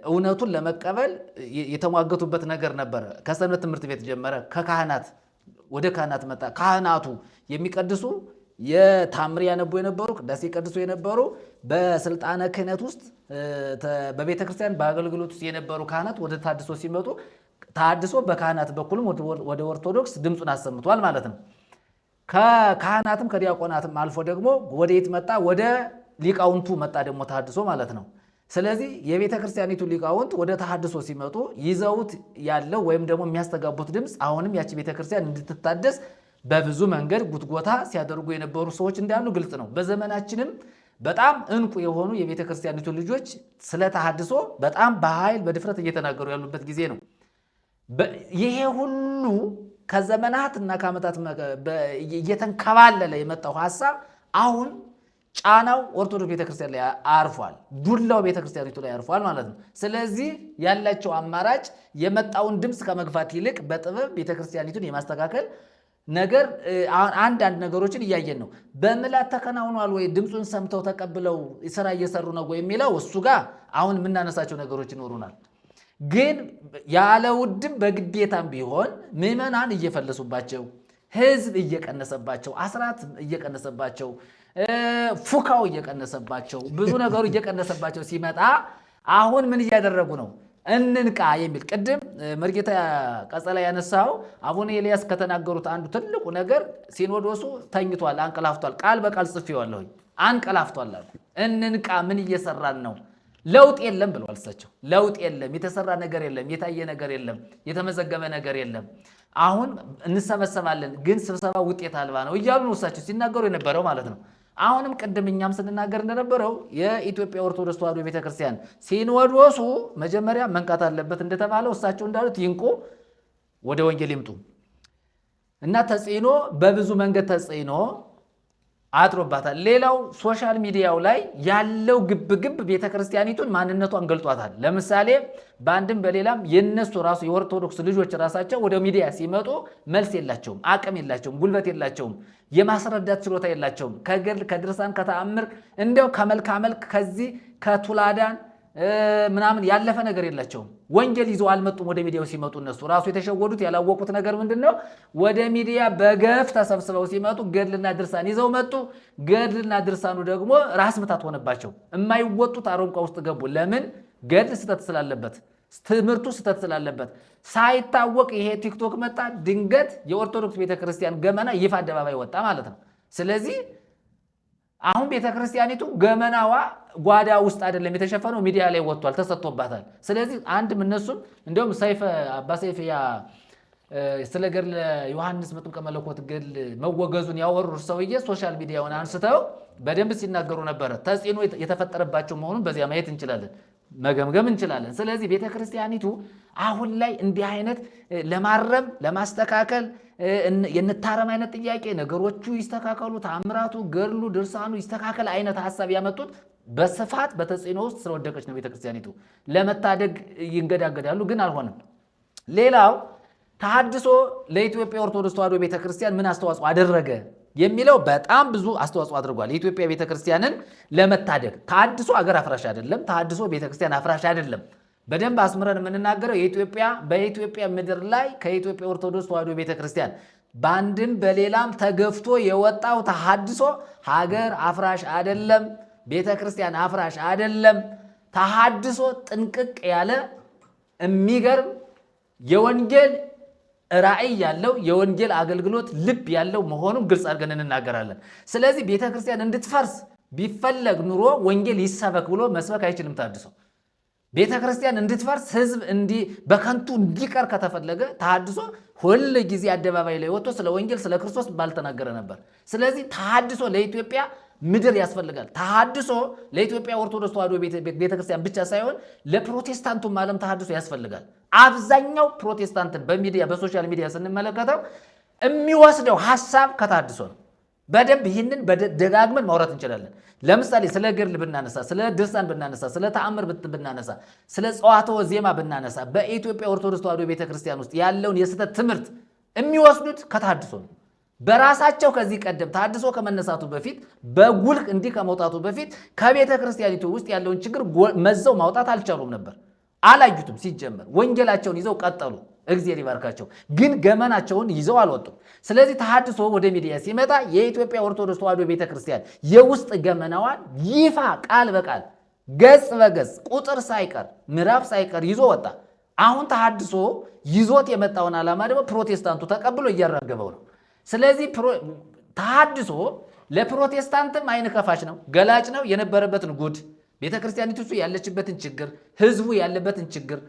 እውነቱን ለመቀበል የተሟገቱበት ነገር ነበረ። ከሰንበት ትምህርት ቤት ጀመረ። ከካህናት ወደ ካህናት መጣ። ካህናቱ የሚቀድሱ የታምር ያነቡ የነበሩ ቅዳሴ ቀድሶ የነበሩ በስልጣነ ክህነት ውስጥ በቤተ ክርስቲያን በአገልግሎት ውስጥ የነበሩ ካህናት ወደ ተሐድሶ ሲመጡ ተሐድሶ በካህናት በኩልም ወደ ኦርቶዶክስ ድምፁን አሰምቷል ማለት ነው። ከካህናትም ከዲያቆናትም አልፎ ደግሞ ወደ የት መጣ? ወደ ሊቃውንቱ መጣ ደግሞ ተሐድሶ ማለት ነው። ስለዚህ የቤተ ክርስቲያኒቱ ሊቃውንት ወደ ተሐድሶ ሲመጡ ይዘውት ያለው ወይም ደግሞ የሚያስተጋቡት ድምፅ አሁንም ያቺ ቤተ ክርስቲያን እንድትታደስ በብዙ መንገድ ጉትጎታ ሲያደርጉ የነበሩ ሰዎች እንዳሉ ግልጽ ነው። በዘመናችንም በጣም እንቁ የሆኑ የቤተ ክርስቲያኒቱ ልጆች ስለ ተሐድሶ በጣም በኃይል በድፍረት እየተናገሩ ያሉበት ጊዜ ነው። ይሄ ሁሉ ከዘመናትና ከዓመታት እየተንከባለለ የመጣው ሐሳብ አሁን ጫናው ኦርቶዶክስ ቤተክርስቲያን ላይ አርፏል። ዱላው ቤተክርስቲያኒቱ ላይ አርፏል ማለት ነው። ስለዚህ ያላቸው አማራጭ የመጣውን ድምፅ ከመግፋት ይልቅ በጥበብ ቤተክርስቲያኒቱን የማስተካከል ነገር አንዳንድ ነገሮችን እያየን ነው። በምላት ተከናውኗል ወይ ድምፁን ሰምተው ተቀብለው ስራ እየሰሩ ነው ወይ የሚለው እሱ ጋር አሁን የምናነሳቸው ነገሮች ይኖሩናል። ግን ያለ ውድም በግዴታም ቢሆን ምዕመናን እየፈለሱባቸው፣ ህዝብ እየቀነሰባቸው፣ አስራት እየቀነሰባቸው፣ ፉካው እየቀነሰባቸው፣ ብዙ ነገሩ እየቀነሰባቸው ሲመጣ አሁን ምን እያደረጉ ነው? እንንቃ የሚል ቅድም መርጌታ ቀጸላ ያነሳው አቡነ ኤልያስ ከተናገሩት አንዱ ትልቁ ነገር ሲኖዶሱ ተኝቷል፣ አንቀላፍቷል። ቃል በቃል ጽፌዋለሁኝ። አንቀላፍቷል አሉ። እንንቃ፣ ምን እየሰራን ነው? ለውጥ የለም ብለዋል እሳቸው። ለውጥ የለም፣ የተሰራ ነገር የለም፣ የታየ ነገር የለም፣ የተመዘገበ ነገር የለም። አሁን እንሰበሰባለን ግን ስብሰባ ውጤት አልባ ነው እያሉ ነው እሳቸው ሲናገሩ የነበረው ማለት ነው። አሁንም ቅድም እኛም ስንናገር እንደነበረው የኢትዮጵያ ኦርቶዶክስ ተዋሕዶ ቤተክርስቲያን ሲኖዶሱ መጀመሪያ መንቃት አለበት እንደተባለው እሳቸው እንዳሉት ይንቁ፣ ወደ ወንጌል ይምጡ እና ተጽዕኖ በብዙ መንገድ ተጽዕኖ አጥሮባታል። ሌላው ሶሻል ሚዲያው ላይ ያለው ግብግብ ቤተክርስቲያኒቱን ማንነቷን ገልጧታል። ለምሳሌ በአንድም በሌላም የነሱ ራሱ የኦርቶዶክስ ልጆች ራሳቸው ወደ ሚዲያ ሲመጡ መልስ የላቸውም፣ አቅም የላቸውም፣ ጉልበት የላቸውም፣ የማስረዳት ችሎታ የላቸውም። ከገድል ከድርሳን ከተአምር እንደው ከመልካ መልክ ከዚህ ከቱላዳን ምናምን ያለፈ ነገር የላቸውም። ወንጌል ይዘው አልመጡም። ወደ ሚዲያው ሲመጡ እነሱ ራሱ የተሸወዱት ያላወቁት ነገር ምንድነው? ወደ ሚዲያ በገፍ ተሰብስበው ሲመጡ ገድልና ድርሳን ይዘው መጡ። ገድልና ድርሳኑ ደግሞ ራስ ምታት ሆነባቸው። የማይወጡት አረንቋ ውስጥ ገቡ። ለምን? ገድል ስተት ስላለበት፣ ትምህርቱ ስተት ስላለበት ሳይታወቅ ይሄ ቲክቶክ መጣ። ድንገት የኦርቶዶክስ ቤተክርስቲያን ገመና ይፋ አደባባይ ወጣ ማለት ነው። ስለዚህ አሁን ቤተክርስቲያኒቱ ገመናዋ ጓዳ ውስጥ አይደለም የተሸፈነው፣ ሚዲያ ላይ ወጥቷል፣ ተሰጥቶባታል። ስለዚህ አንድም እነሱም እንደውም አባ ሰይፈ ስለ ገድለ ዮሐንስ መጥምቀ መለኮት ገድል መወገዙን ያወሩት ሰውዬ ሶሻል ሚዲያውን አንስተው በደንብ ሲናገሩ ነበረ። ተጽዕኖ የተፈጠረባቸው መሆኑን በዚያ ማየት እንችላለን፣ መገምገም እንችላለን። ስለዚህ ቤተክርስቲያኒቱ አሁን ላይ እንዲህ አይነት ለማረም ለማስተካከል የንታረም አይነት ጥያቄ ነገሮቹ ይስተካከሉ፣ ታምራቱ፣ ገድሉ፣ ድርሳኑ ይስተካከል አይነት ሐሳብ ያመጡት በስፋት በተጽዕኖ ውስጥ ስለወደቀች ነው። ቤተክርስቲያኒቱ ለመታደግ ይንገዳገዳሉ፣ ግን አልሆነም። ሌላው ተሐድሶ ለኢትዮጵያ ኦርቶዶክስ ተዋሕዶ ቤተክርስቲያን ምን አስተዋጽኦ አደረገ የሚለው በጣም ብዙ አስተዋጽኦ አድርጓል። የኢትዮጵያ ቤተክርስቲያንን ለመታደግ ተሐድሶ አገር አፍራሽ አይደለም። ተሐድሶ ቤተክርስቲያን አፍራሽ አይደለም። በደንብ አስምረን የምንናገረው በኢትዮጵያ ምድር ላይ ከኢትዮጵያ ኦርቶዶክስ ተዋሕዶ ቤተክርስቲያን በአንድም በሌላም ተገፍቶ የወጣው ተሐድሶ ሀገር አፍራሽ አይደለም። ቤተክርስቲያን አፍራሽ አይደለም። ተሐድሶ ጥንቅቅ ያለ የሚገርም የወንጌል ራእይ ያለው የወንጌል አገልግሎት ልብ ያለው መሆኑን ግልጽ አድርገን እንናገራለን። ስለዚህ ቤተክርስቲያን እንድትፈርስ ቢፈለግ ኑሮ ወንጌል ይሰበክ ብሎ መስበክ አይችልም ተሐድሶ። ቤተክርስቲያን እንድትፈርስ ህዝብ በከንቱ እንዲቀር ከተፈለገ ተሐድሶ ሁል ጊዜ አደባባይ ላይ ወጥቶ ስለ ወንጌል ስለ ክርስቶስ ባልተናገረ ነበር። ስለዚህ ተሐድሶ ለኢትዮጵያ ምድር ያስፈልጋል። ተሐድሶ ለኢትዮጵያ ኦርቶዶክስ ተዋሕዶ ቤተክርስቲያን ብቻ ሳይሆን ለፕሮቴስታንቱም ዓለም ተሐድሶ ያስፈልጋል። አብዛኛው ፕሮቴስታንትን በሶሻል ሚዲያ ስንመለከተው የሚወስደው ሐሳብ ከተሐድሶ ነው። በደንብ ይህንን ደጋግመን ማውራት እንችላለን። ለምሳሌ ስለ ገድል ብናነሳ፣ ስለ ድርሳን ብናነሳ፣ ስለ ተአምር ብናነሳ፣ ስለ ጸዋትወ ዜማ ብናነሳ በኢትዮጵያ ኦርቶዶክስ ተዋሕዶ ቤተክርስቲያን ውስጥ ያለውን የስህተት ትምህርት የሚወስዱት ከተሐድሶ ነው። በራሳቸው ከዚህ ቀደም ተሐድሶ ከመነሳቱ በፊት በጉልህ እንዲህ ከመውጣቱ በፊት ከቤተ ክርስቲያኒቱ ውስጥ ያለውን ችግር መዘው ማውጣት አልቻሉም ነበር። አላዩትም። ሲጀመር ወንጌላቸውን ይዘው ቀጠሉ። እግዚአብሔር ይባርካቸው። ግን ገመናቸውን ይዘው አልወጡም። ስለዚህ ተሐድሶ ወደ ሚዲያ ሲመጣ የኢትዮጵያ ኦርቶዶክስ ተዋሕዶ ቤተክርስቲያን የውስጥ ገመናዋን ይፋ ቃል በቃል ገጽ በገጽ ቁጥር ሳይቀር ምዕራፍ ሳይቀር ይዞ ወጣ። አሁን ተሐድሶ ይዞት የመጣውን ዓላማ ደግሞ ፕሮቴስታንቱ ተቀብሎ እያራገበው ነው። ስለዚህ ተሐድሶ ለፕሮቴስታንትም አይን ከፋች ነው፣ ገላጭ ነው። የነበረበትን ጉድ ቤተክርስቲያኒቱ ያለችበትን ችግር፣ ህዝቡ ያለበትን ችግር፣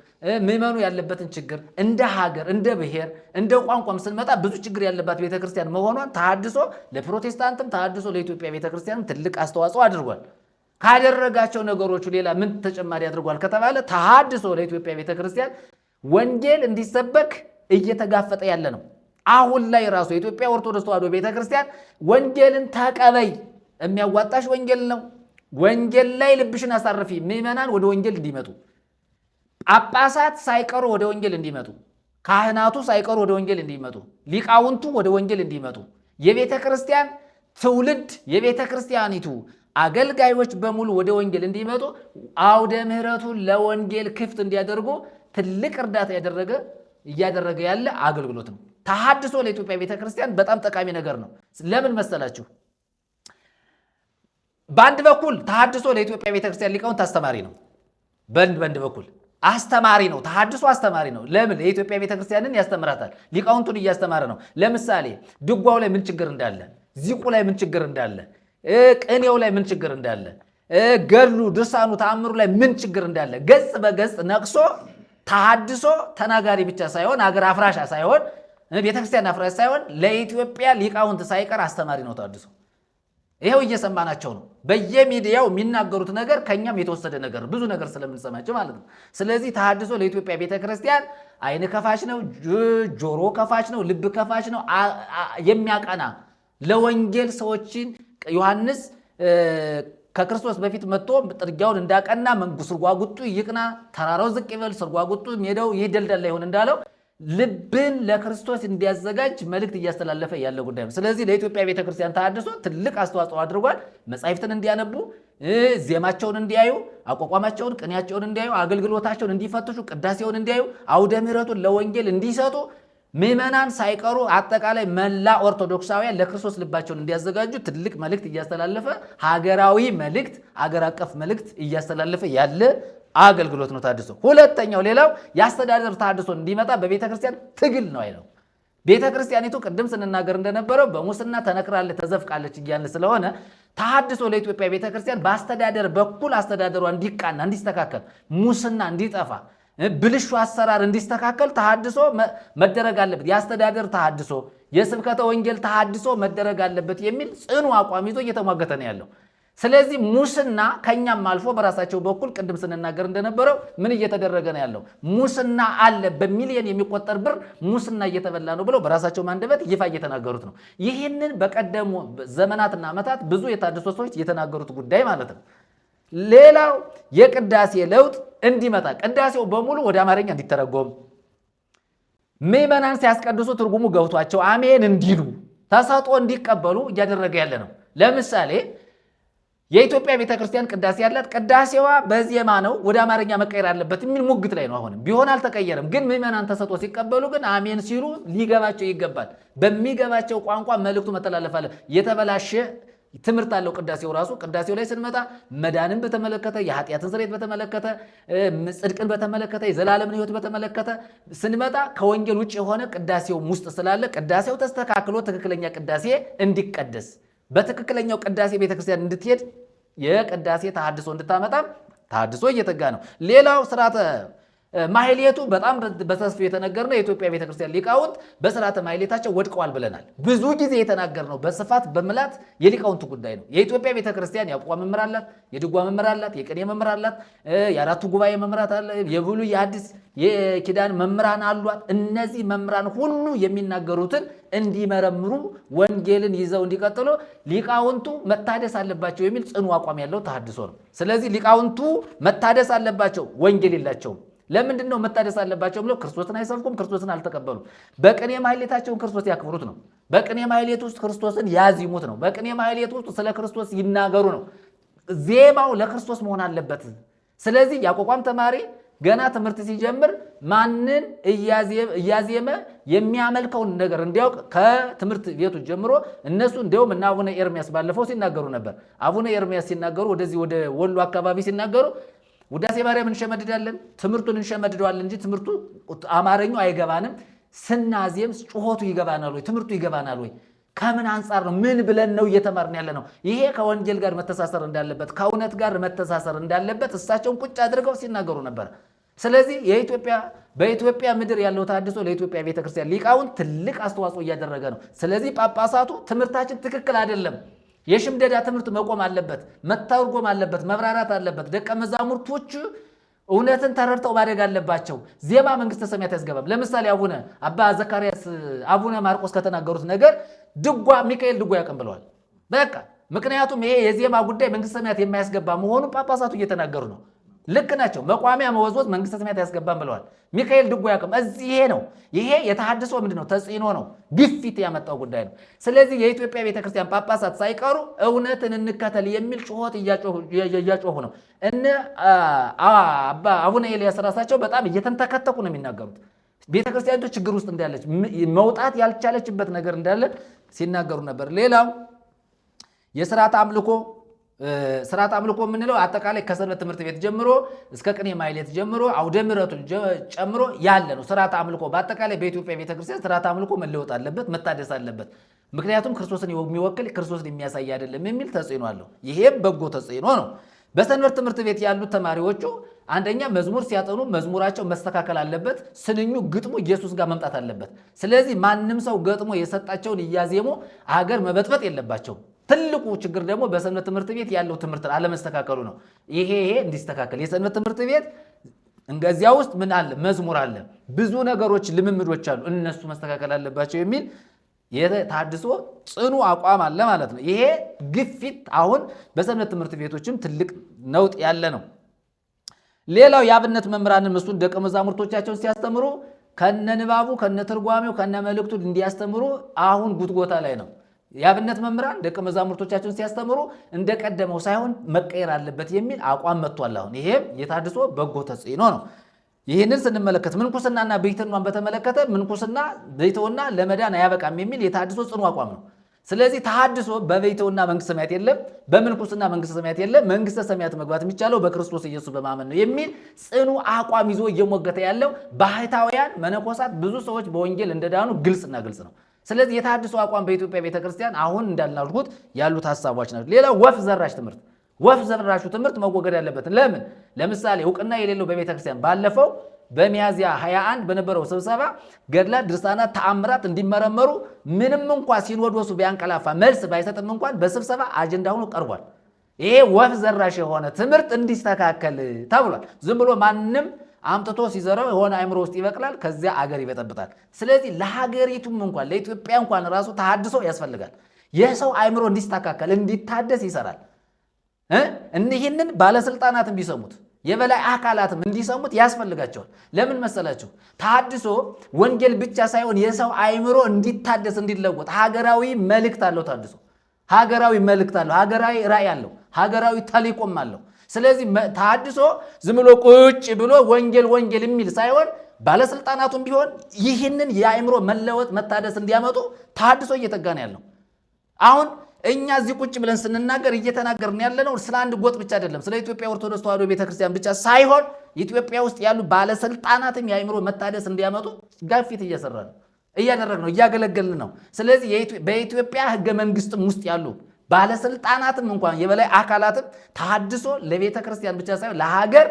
ምዕመኑ ያለበትን ችግር እንደ ሀገር፣ እንደ ብሔር፣ እንደ ቋንቋም ስንመጣ ብዙ ችግር ያለባት ቤተክርስቲያን መሆኗን ተሐድሶ ለፕሮቴስታንትም ተሐድሶ ለኢትዮጵያ ቤተክርስቲያንም ትልቅ አስተዋጽኦ አድርጓል። ካደረጋቸው ነገሮቹ ሌላ ምን ተጨማሪ አድርጓል ከተባለ ተሐድሶ ለኢትዮጵያ ቤተክርስቲያን ወንጌል እንዲሰበክ እየተጋፈጠ ያለ ነው። አሁን ላይ ራሱ የኢትዮጵያ ኦርቶዶክስ ተዋሕዶ ቤተክርስቲያን ወንጌልን ተቀበይ፣ የሚያዋጣሽ ወንጌል ነው፣ ወንጌል ላይ ልብሽን አሳርፊ፣ ምዕመናን ወደ ወንጌል እንዲመጡ፣ ጳጳሳት ሳይቀሩ ወደ ወንጌል እንዲመጡ፣ ካህናቱ ሳይቀሩ ወደ ወንጌል እንዲመጡ፣ ሊቃውንቱ ወደ ወንጌል እንዲመጡ፣ የቤተ ክርስቲያን ትውልድ የቤተ ክርስቲያኒቱ አገልጋዮች በሙሉ ወደ ወንጌል እንዲመጡ አውደ ምሕረቱን ለወንጌል ክፍት እንዲያደርጉ ትልቅ እርዳታ እያደረገ ያለ አገልግሎት ነው። ተሐድሶ ለኢትዮጵያ ቤተክርስቲያን በጣም ጠቃሚ ነገር ነው። ለምን መሰላችሁ? በአንድ በኩል ተሐድሶ ለኢትዮጵያ ቤተክርስቲያን ሊቃውንት አስተማሪ ነው። በአንድ በኩል አስተማሪ ነው። ተሐድሶ አስተማሪ ነው። ለምን? የኢትዮጵያ ቤተክርስቲያንን ያስተምራታል። ሊቃውንቱን እያስተማረ ነው። ለምሳሌ ድጓው ላይ ምን ችግር እንዳለ፣ ዚቁ ላይ ምን ችግር እንዳለ፣ ቅኔው ላይ ምን ችግር እንዳለ፣ ገድሉ፣ ድርሳኑ፣ ተአምሩ ላይ ምን ችግር እንዳለ ገጽ በገጽ ነቅሶ ተሐድሶ ተናጋሪ ብቻ ሳይሆን አገር አፍራሽ ሳይሆን ቤተክርስቲያን አፍራሽ ሳይሆን ለኢትዮጵያ ሊቃውንት ሳይቀር አስተማሪ ነው ተሐድሶ። ይሄው እየሰማናቸው ነው። በየሚዲያው የሚናገሩት ነገር ከኛም የተወሰደ ነገር ብዙ ነገር ስለምንሰማቸው ማለት ነው። ስለዚህ ተሐድሶ ለኢትዮጵያ ቤተክርስቲያን አይን ከፋች ነው፣ ጆሮ ከፋች ነው፣ ልብ ከፋች ነው። የሚያቀና ለወንጌል ሰዎችን ዮሐንስ ከክርስቶስ በፊት መጥቶ ጥርጊያውን እንዳቀና ስርጓጉጡ ይቅና፣ ተራራው ዝቅ ይበል፣ ስርጓጉጡ ሜዳው ይህ ደልዳላ ይሁን እንዳለው ልብን ለክርስቶስ እንዲያዘጋጅ መልእክት እያስተላለፈ ያለ ጉዳይ ነው። ስለዚህ ለኢትዮጵያ ቤተክርስቲያን ተሐድሶ ትልቅ አስተዋጽኦ አድርጓል። መጻሕፍትን እንዲያነቡ፣ ዜማቸውን እንዲያዩ፣ አቋቋማቸውን፣ ቅኔያቸውን እንዲያዩ፣ አገልግሎታቸውን እንዲፈትሹ፣ ቅዳሴውን እንዲያዩ፣ አውደ ምሕረቱን ለወንጌል እንዲሰጡ ምዕመናን ሳይቀሩ አጠቃላይ መላ ኦርቶዶክሳውያን ለክርስቶስ ልባቸውን እንዲያዘጋጁ ትልቅ መልእክት እያስተላለፈ ሀገራዊ መልእክት፣ አገር አቀፍ መልእክት እያስተላለፈ ያለ አገልግሎት ነው ተሐድሶ። ሁለተኛው ሌላው የአስተዳደር ተሐድሶ እንዲመጣ በቤተ ክርስቲያን ትግል ነው አይለው። ቤተ ክርስቲያኒቱ ቅድም ስንናገር እንደነበረው በሙስና ተነክራለች፣ ተዘፍቃለች እያልን ስለሆነ ተሐድሶ ለኢትዮጵያ ቤተ ክርስቲያን በአስተዳደር በኩል አስተዳደሯ እንዲቃና፣ እንዲስተካከል፣ ሙስና እንዲጠፋ፣ ብልሹ አሰራር እንዲስተካከል ተሐድሶ መደረግ አለበት። የአስተዳደር ተሐድሶ፣ የስብከተ ወንጌል ተሐድሶ መደረግ አለበት የሚል ጽኑ አቋም ይዞ እየተሟገተ ነው ያለው። ስለዚህ ሙስና ከኛም አልፎ በራሳቸው በኩል ቅድም ስንናገር እንደነበረው ምን እየተደረገ ነው ያለው? ሙስና አለ፣ በሚሊዮን የሚቆጠር ብር ሙስና እየተበላ ነው ብለው በራሳቸው አንደበት ይፋ እየተናገሩት ነው። ይህንን በቀደሙ ዘመናትና ዓመታት ብዙ የተሐድሶ ሰዎች የተናገሩት ጉዳይ ማለት ነው። ሌላው የቅዳሴ ለውጥ እንዲመጣ፣ ቅዳሴው በሙሉ ወደ አማርኛ እንዲተረጎም፣ ምዕመናን ሲያስቀድሱ ትርጉሙ ገብቷቸው አሜን እንዲሉ፣ ተሰጥኦ እንዲቀበሉ እያደረገ ያለ ነው። ለምሳሌ የኢትዮጵያ ቤተክርስቲያን ቅዳሴ ያላት፣ ቅዳሴዋ በዜማ ነው፣ ወደ አማርኛ መቀየር አለበት የሚል ሙግት ላይ ነው። አሁንም ቢሆን አልተቀየረም። ግን ምዕመናን ተሰጥኦ ሲቀበሉ ግን አሜን ሲሉ ሊገባቸው ይገባል። በሚገባቸው ቋንቋ መልእክቱ መተላለፍ አለ። የተበላሸ ትምህርት አለው ቅዳሴው ራሱ። ቅዳሴው ላይ ስንመጣ መዳንን በተመለከተ፣ የኃጢአትን ስርየት በተመለከተ፣ ጽድቅን በተመለከተ፣ የዘላለምን ሕይወት በተመለከተ ስንመጣ ከወንጌል ውጭ የሆነ ቅዳሴው ውስጥ ስላለ ቅዳሴው ተስተካክሎ ትክክለኛ ቅዳሴ እንዲቀደስ፣ በትክክለኛው ቅዳሴ ቤተክርስቲያን እንድትሄድ የቅዳሴ ተሐድሶ እንድታመጣም ተሐድሶ እየተጋ ነው። ሌላው ስርዓተ ማሕሌቱ በጣም በተስፋ የተነገርነው የኢትዮጵያ ቤተክርስቲያን ሊቃውንት በስርዓተ ማሕሌታቸው ወድቀዋል ብለናል። ብዙ ጊዜ የተናገርነው በስፋት በምላት የሊቃውንቱ ጉዳይ ነው። የኢትዮጵያ ቤተክርስቲያን የአቋቋም መምህር አላት፣ የድጓ መምህር አላት፣ የቅኔ መምህር አላት፣ የአራቱ ጉባኤ መምህራት አለ፣ የብሉይ የሐዲስ የኪዳን መምህራን አሏት። እነዚህ መምህራን ሁሉ የሚናገሩትን እንዲመረምሩ፣ ወንጌልን ይዘው እንዲቀጥሉ ሊቃውንቱ መታደስ አለባቸው የሚል ጽኑ አቋም ያለው ተሐድሶ ነው። ስለዚህ ሊቃውንቱ መታደስ አለባቸው፣ ወንጌል የላቸውም። ለምንድን ነው መታደስ አለባቸው ብለው? ክርስቶስን አይሰብኩም፣ ክርስቶስን አልተቀበሉም። በቅኔ ማሕሌታቸውን ክርስቶስ ያክብሩት ነው። በቅኔ ማሕሌት ውስጥ ክርስቶስን ያዚሙት ነው። በቅኔ ማሕሌት ውስጥ ስለ ክርስቶስ ይናገሩ ነው። ዜማው ለክርስቶስ መሆን አለበት። ስለዚህ የአቋቋም ተማሪ ገና ትምህርት ሲጀምር ማንን እያዜመ የሚያመልከውን ነገር እንዲያውቅ ከትምህርት ቤቱ ጀምሮ እነሱ እንዲያውም እና አቡነ ኤርምያስ ባለፈው ሲናገሩ ነበር። አቡነ ኤርምያስ ሲናገሩ ወደዚህ ወደ ወሎ አካባቢ ሲናገሩ ውዳሴ ማርያም እንሸመድዳለን፣ ትምህርቱን እንሸመድደዋለን እንጂ ትምህርቱ አማርኛው አይገባንም። ስናዜም ጩኸቱ ይገባናል ወይ? ትምህርቱ ይገባናል ወይ? ከምን አንጻር ነው? ምን ብለን ነው እየተማርን ያለ ነው? ይሄ ከወንጌል ጋር መተሳሰር እንዳለበት፣ ከእውነት ጋር መተሳሰር እንዳለበት እሳቸውን ቁጭ አድርገው ሲናገሩ ነበር። ስለዚህ በኢትዮጵያ ምድር ያለው ተሐድሶ ለኢትዮጵያ ቤተክርስቲያን ሊቃውንት ትልቅ አስተዋጽኦ እያደረገ ነው። ስለዚህ ጳጳሳቱ ትምህርታችን ትክክል አይደለም፣ የሽምደዳ ትምህርት መቆም አለበት፣ መተርጎም አለበት፣ መብራራት አለበት፣ ደቀ መዛሙርቶች እውነትን ተረድተው ማደግ አለባቸው። ዜማ መንግስተ ሰማያት ያስገባም። ለምሳሌ አባ ዘካርያስ አቡነ ማርቆስ ከተናገሩት ነገር ሚካኤል ድጓ ያቀም ብለዋል። በቃ ምክንያቱም ይሄ የዜማ ጉዳይ መንግስተ ሰማያት የማያስገባ መሆኑን ጳጳሳቱ እየተናገሩ ነው። ልክ ናቸው። መቋሚያ መወዝወዝ መንግስተ ሰማያት ያስገባም ብለዋል። ሚካኤል ድጓ ያቀም እዚህ ይሄ የተሐድሶ ምንድን ነው? ተጽዕኖ ነው፣ ግፊት ያመጣው ጉዳይ ነው። ስለዚህ የኢትዮጵያ ቤተክርስቲያን ጳጳሳት ሳይቀሩ እውነትን እንከተል የሚል ጩኸት እያጮሁ ነው። አቡነ ኤልያስ ራሳቸው በጣም እየተንተከተኩ ነው የሚናገሩት። ቤተክርስቲያኒቱ ችግር ውስጥ እንዳለች፣ መውጣት ያልቻለችበት ነገር እንዳለ ሲናገሩ ነበር። ሌላው የስርዓት አምልኮ የምንለው አጠቃላይ ከሰንበት ትምህርት ቤት ጀምሮ እስከ ቅኔ ማሕሌት ጀምሮ አውደ ምሕረቱን ጨምሮ ያለ ነው። ስርዓት አምልኮ በአጠቃላይ በኢትዮጵያ ቤተክርስቲያን ስርዓት አምልኮ መለወጥ አለበት፣ መታደስ አለበት። ምክንያቱም ክርስቶስን የሚወክል ክርስቶስን የሚያሳይ አይደለም የሚል ተጽዕኖ አለው። ይሄም በጎ ተጽዕኖ ነው። በሰንበት ትምህርት ቤት ያሉት ተማሪዎቹ አንደኛ መዝሙር ሲያጠኑ መዝሙራቸው መስተካከል አለበት። ስንኙ፣ ግጥሙ ኢየሱስ ጋር መምጣት አለበት። ስለዚህ ማንም ሰው ገጥሞ የሰጣቸውን እያዜሙ አገር መበጥበጥ የለባቸውም። ትልቁ ችግር ደግሞ በሰንበት ትምህርት ቤት ያለው ትምህርት አለመስተካከሉ ነው። ይሄ እንዲስተካከል የሰንበት ትምህርት ቤት እንገዚያ ውስጥ ምን አለ? መዝሙር አለ፣ ብዙ ነገሮች ልምምዶች አሉ፣ እነሱ መስተካከል አለባቸው የሚል የተሐድሶ ጽኑ አቋም አለ ማለት ነው። ይሄ ግፊት አሁን በሰንበት ትምህርት ቤቶችም ትልቅ ነውጥ ያለ ነው። ሌላው የአብነት መምህራንን እሱን ደቀ መዛሙርቶቻቸውን ሲያስተምሩ ከነንባቡ ከነትርጓሜው ከነመልእክቱ እንዲያስተምሩ አሁን ጉትጎታ ላይ ነው። የአብነት መምህራን ደቀ መዛሙርቶቻቸውን ሲያስተምሩ እንደቀደመው ሳይሆን መቀየር አለበት የሚል አቋም መጥቷል። አሁን ይሄም የተሐድሶ በጎ ተጽዕኖ ነው። ይህንን ስንመለከት ምንኩስናና ብሕትውናን በተመለከተ ምንኩስና ብሕትውና ለመዳን አያበቃም የሚል የተሐድሶ ጽኑ አቋም ነው። ስለዚህ ተሐድሶ በብሕትውና መንግስተ ሰማያት የለም፣ በምንኩስና መንግስተ ሰማያት የለም፣ መንግስተ ሰማያት መግባት የሚቻለው በክርስቶስ ኢየሱስ በማመን ነው የሚል ጽኑ አቋም ይዞ እየሞገተ ያለው ባህታውያን መነኮሳት ብዙ ሰዎች በወንጌል እንደዳኑ ግልጽና ግልጽ ነው። ስለዚህ የተሐድሶ አቋም በኢትዮጵያ ቤተክርስቲያን አሁን እንዳልናልኩት ያሉት ሀሳቦች ናቸው። ሌላው ወፍ ዘራሹ ትምህርት መወገድ ያለበት ለምን? ለምሳሌ እውቅና የሌለው በቤተክርስቲያን ባለፈው በሚያዝያ 21 በነበረው ስብሰባ ገድላት፣ ድርሳናት፣ ተአምራት እንዲመረመሩ ምንም እንኳ ሲኖዶሱ ቢያንቀላፋ መልስ ባይሰጥም እንኳን በስብሰባ አጀንዳ ሆኖ ቀርቧል። ይሄ ወፍ ዘራሽ የሆነ ትምህርት እንዲስተካከል ተብሏል። ዝም ብሎ ማንም አምጥቶ ሲዘራው የሆነ አእምሮ ውስጥ ይበቅላል፣ ከዚያ አገር ይበጠብጣል። ስለዚህ ለሀገሪቱም እንኳን ለኢትዮጵያ እንኳን ራሱ ተሐድሶ ያስፈልጋል። የሰው አእምሮ እንዲስተካከል እንዲታደስ ይሰራል። ይህንን ባለስልጣናትም ቢሰሙት የበላይ አካላትም እንዲሰሙት ያስፈልጋቸዋል። ለምን መሰላችሁ? ተሐድሶ ወንጌል ብቻ ሳይሆን የሰው አእምሮ እንዲታደስ እንዲለወጥ ሀገራዊ መልእክት አለው። ተሐድሶ ሀገራዊ መልእክት አለው፣ ሀገራዊ ራዕይ አለው፣ ሀገራዊ ተልዕኮም አለው። ስለዚህ ተሐድሶ ዝም ብሎ ቁጭ ብሎ ወንጌል የሚል ሳይሆን ባለስልጣናቱም ቢሆን ይህንን የአእምሮ መለወጥ መታደስ እንዲያመጡ ተሐድሶ እየተጋ ነው ያለው። አሁን እኛ እዚህ ቁጭ ብለን ስንናገር እየተናገርን ያለነው ስለ አንድ ጎጥ ብቻ አይደለም፣ ስለ ኢትዮጵያ ኦርቶዶክስ ተዋሕዶ ቤተክርስቲያን ብቻ ሳይሆን ኢትዮጵያ ውስጥ ያሉ ባለስልጣናትም የአእምሮ መታደስ እንዲያመጡ ጋፊት እየሰራ ነው፣ እያደረግ ነው፣ እያገለገልን ነው። ስለዚህ በኢትዮጵያ ሕገ መንግስትም ውስጥ ያሉ ባለስልጣናትም እንኳን የበላይ አካላትም ተሐድሶ ለቤተ ክርስቲያን ብቻ ሳይሆን ለሀገር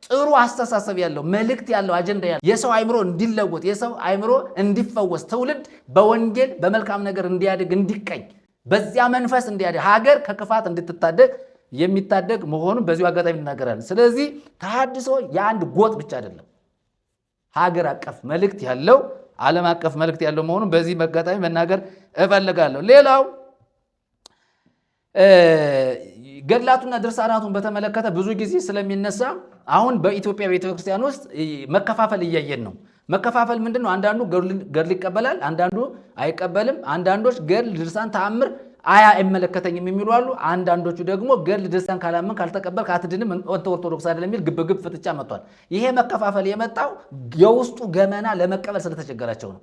ጥሩ አስተሳሰብ ያለው መልእክት ያለው አጀንዳ ያለው የሰው አእምሮ እንዲለወጥ የሰው አእምሮ እንዲፈወስ ትውልድ በወንጌል በመልካም ነገር እንዲያድግ እንዲቀኝ በዚያ መንፈስ እንዲያድግ ሀገር ከክፋት እንድትታደግ የሚታደግ መሆኑን በዚሁ አጋጣሚ እናገራለን። ስለዚህ ተሐድሶ የአንድ ጎጥ ብቻ አይደለም፣ ሀገር አቀፍ መልእክት ያለው ዓለም አቀፍ መልእክት ያለው መሆኑን በዚህ አጋጣሚ መናገር እፈልጋለሁ። ሌላው ገድላቱና ድርሳናቱን በተመለከተ ብዙ ጊዜ ስለሚነሳ አሁን በኢትዮጵያ ቤተክርስቲያን ውስጥ መከፋፈል እያየን ነው። መከፋፈል ምንድን ነው? አንዳንዱ ገድል ይቀበላል፣ አንዳንዱ አይቀበልም። አንዳንዶች ገድል፣ ድርሳን፣ ተአምር አይመለከተኝም የሚሉ አሉ። አንዳንዶቹ ደግሞ ገድል፣ ድርሳን ካላመን ካልተቀበል አትድንም፣ አንተ ኦርቶዶክስ አይደለም የሚል ግብግብ ፍጥጫ መጥቷል። ይሄ መከፋፈል የመጣው የውስጡ ገመና ለመቀበል ስለተቸገራቸው ነው።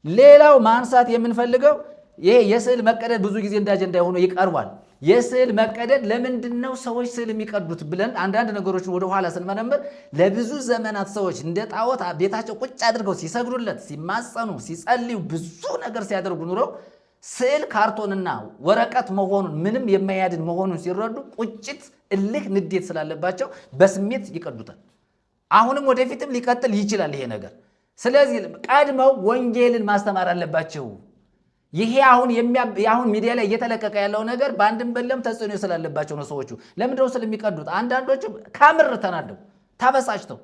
ሌላው ማንሳት የምንፈልገው ይሄ የስዕል መቀደድ ብዙ ጊዜ እንደ አጀንዳ ሆኖ ይቀርባል። የስዕል መቀደድ ለምንድን ነው ሰዎች ስዕል የሚቀዱት ብለን አንዳንድ ነገሮችን ወደ ኋላ ስንመረምር ለብዙ ዘመናት ሰዎች እንደ ጣዖት ቤታቸው ቁጭ አድርገው ሲሰግዱለት፣ ሲማጸኑ፣ ሲጸልዩ ብዙ ነገር ሲያደርጉ ኑረው ስዕል ካርቶንና ወረቀት መሆኑን ምንም የማያድን መሆኑን ሲረዱ ቁጭት፣ እልህ፣ ንዴት ስላለባቸው በስሜት ይቀዱታል። አሁንም ወደፊትም ሊቀጥል ይችላል ይሄ ነገር። ስለዚህ ቀድመው ወንጌልን ማስተማር አለባቸው። ይሄ አሁን ሚዲያ ላይ እየተለቀቀ ያለው ነገር በአንድም በለም ተጽዕኖ ስላለባቸው ነው ሰዎቹ። ለምንድነው ስለሚቀዱት? አንዳንዶቹ ከምር ተናደው ተበሳጭተው